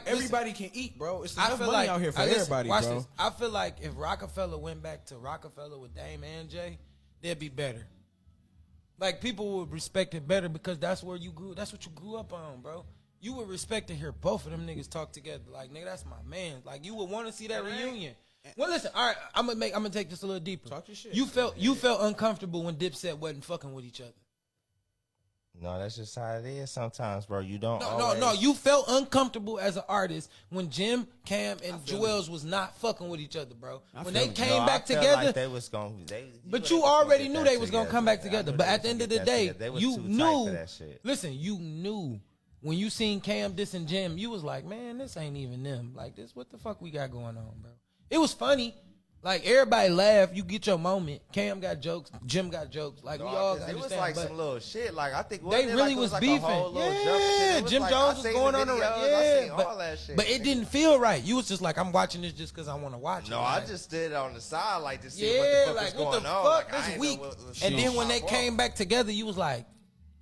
everybody can eat, bro. It's enough money out here for everybody, watch bro. This. I feel like if Rockefeller went back to Rockefeller with Dame and Jay, they'd be better. Like people would respect it better because that's where you grew. That's what you grew up on, bro. You would respect to hear both of them niggas talk together. Like nigga, that's my man. Like you would want to see that reunion. Well, listen. All right, I'm gonna take this a little deeper. Talk your shit. You felt uncomfortable when Dipset wasn't fucking with each other. No, that's just how it is sometimes, bro. You don't. No. You felt uncomfortable as an artist when Jim, Cam, and Joel's was not fucking with each other, bro. When they came back together, Like they was gonna. but you already knew they was gonna come back together. But at the end of the day, you knew. Listen, you knew when you seen Cam dissing Jim, you was like, man, this ain't even them. Like this, what the fuck we got going on, bro? It was funny. Like everybody laugh, you get your moment. Cam got jokes, Jim got jokes. Like we all it was understand, like but some little shit. Like I think they really was beefing. Yeah, Jim Jones was going on the yeah, but it didn't feel right. You was just like, I'm watching this just because I want to watch it. No, like, I just stood on the side like to see yeah, what the fuck like was what the going on. fuck Like, I this ain't week. know what was And going then when on. they came back together, you was like,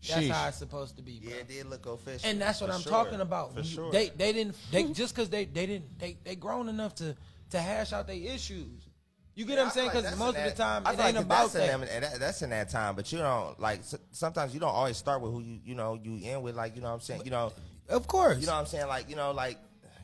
that's Sheesh. how it's supposed to be, bro. Yeah, it did look official. And that's what For I'm sure. talking about. For sure. They didn't just because they grown enough to hash out their issues. You get what I'm saying? Because most of the time it ain't about that. That's in that time, but you don't like. Sometimes you don't always start with who you end with. Like you know what I'm saying. You know, Of course. you know what I'm saying. Like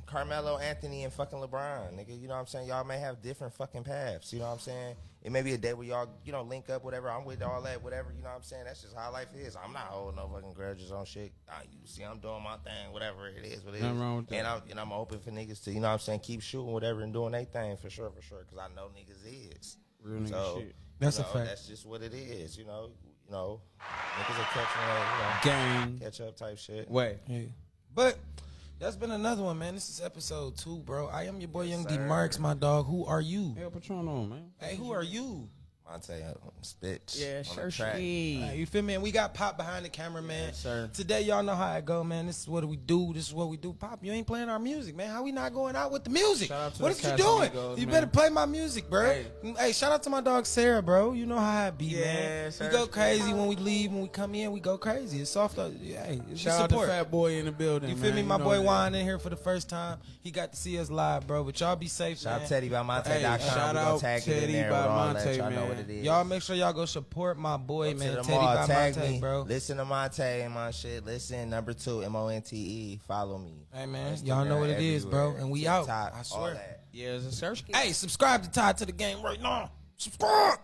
Carmelo Anthony and fucking LeBron, nigga. You know what I'm saying. Y'all may have different fucking paths. You know what I'm saying. It may be a day where y'all link up, whatever. I'm with all that, whatever. You know what I'm saying. That's just how life is. I'm not holding no fucking grudges on shit. You see, I'm doing my thing, whatever it is, what it is. Nothing wrong with that. And I'm open for niggas to, you know what I'm saying, keep shooting whatever and doing their thing for sure. Because I know niggas is. Real nigga So, shit. That's you a know, fact. That's just what it is. You know, niggas are catching Gang. catch up type shit. Way. Yeah. But that's been another one, man. This is episode 2, bro. I am your boy, Young Dmarks, my dog. Who are you? Hey, Patron on, man. Hey, who are you? Monte spit. Yeah, on the track. Hey, you feel me? And we got Pop behind the camera, man. Yes, sir. Today, y'all know how it go, man. This is what we do. This is what we do. Pop, you ain't playing our music, man. How we not going out with the music? Shout out to What the is you doing? Casamigos, You man. better play my music, bro. Hey, shout out to my dog Sarah, bro. You know how I be, Yeah, man. sir. We go crazy when we leave. When we come in, we go crazy. It's soft. Hey, it's Shout out to support. Fat Boy in the building. You feel me? man. My know boy that. Juan in here for the first time. He got to see us live, bro. But y'all be safe, Shout man. out Teddy By Monte.com. Hey, shout We gonna out tag it in Teddy there By with all Monte, that. Y'all know man. what it is. Y'all make sure y'all go support my boy, Go man. to the Teddy mall, By tag Monte, me. bro. Listen to Monte and my shit. Listen, number 2, MONTE. Follow me. Hey, man. Instagram, Y'all know what it is, bro. everywhere. And we TikTok, out. I all swear. that. Yeah, it's a search. Hey, subscribe to Todd to the Game right now. Subscribe.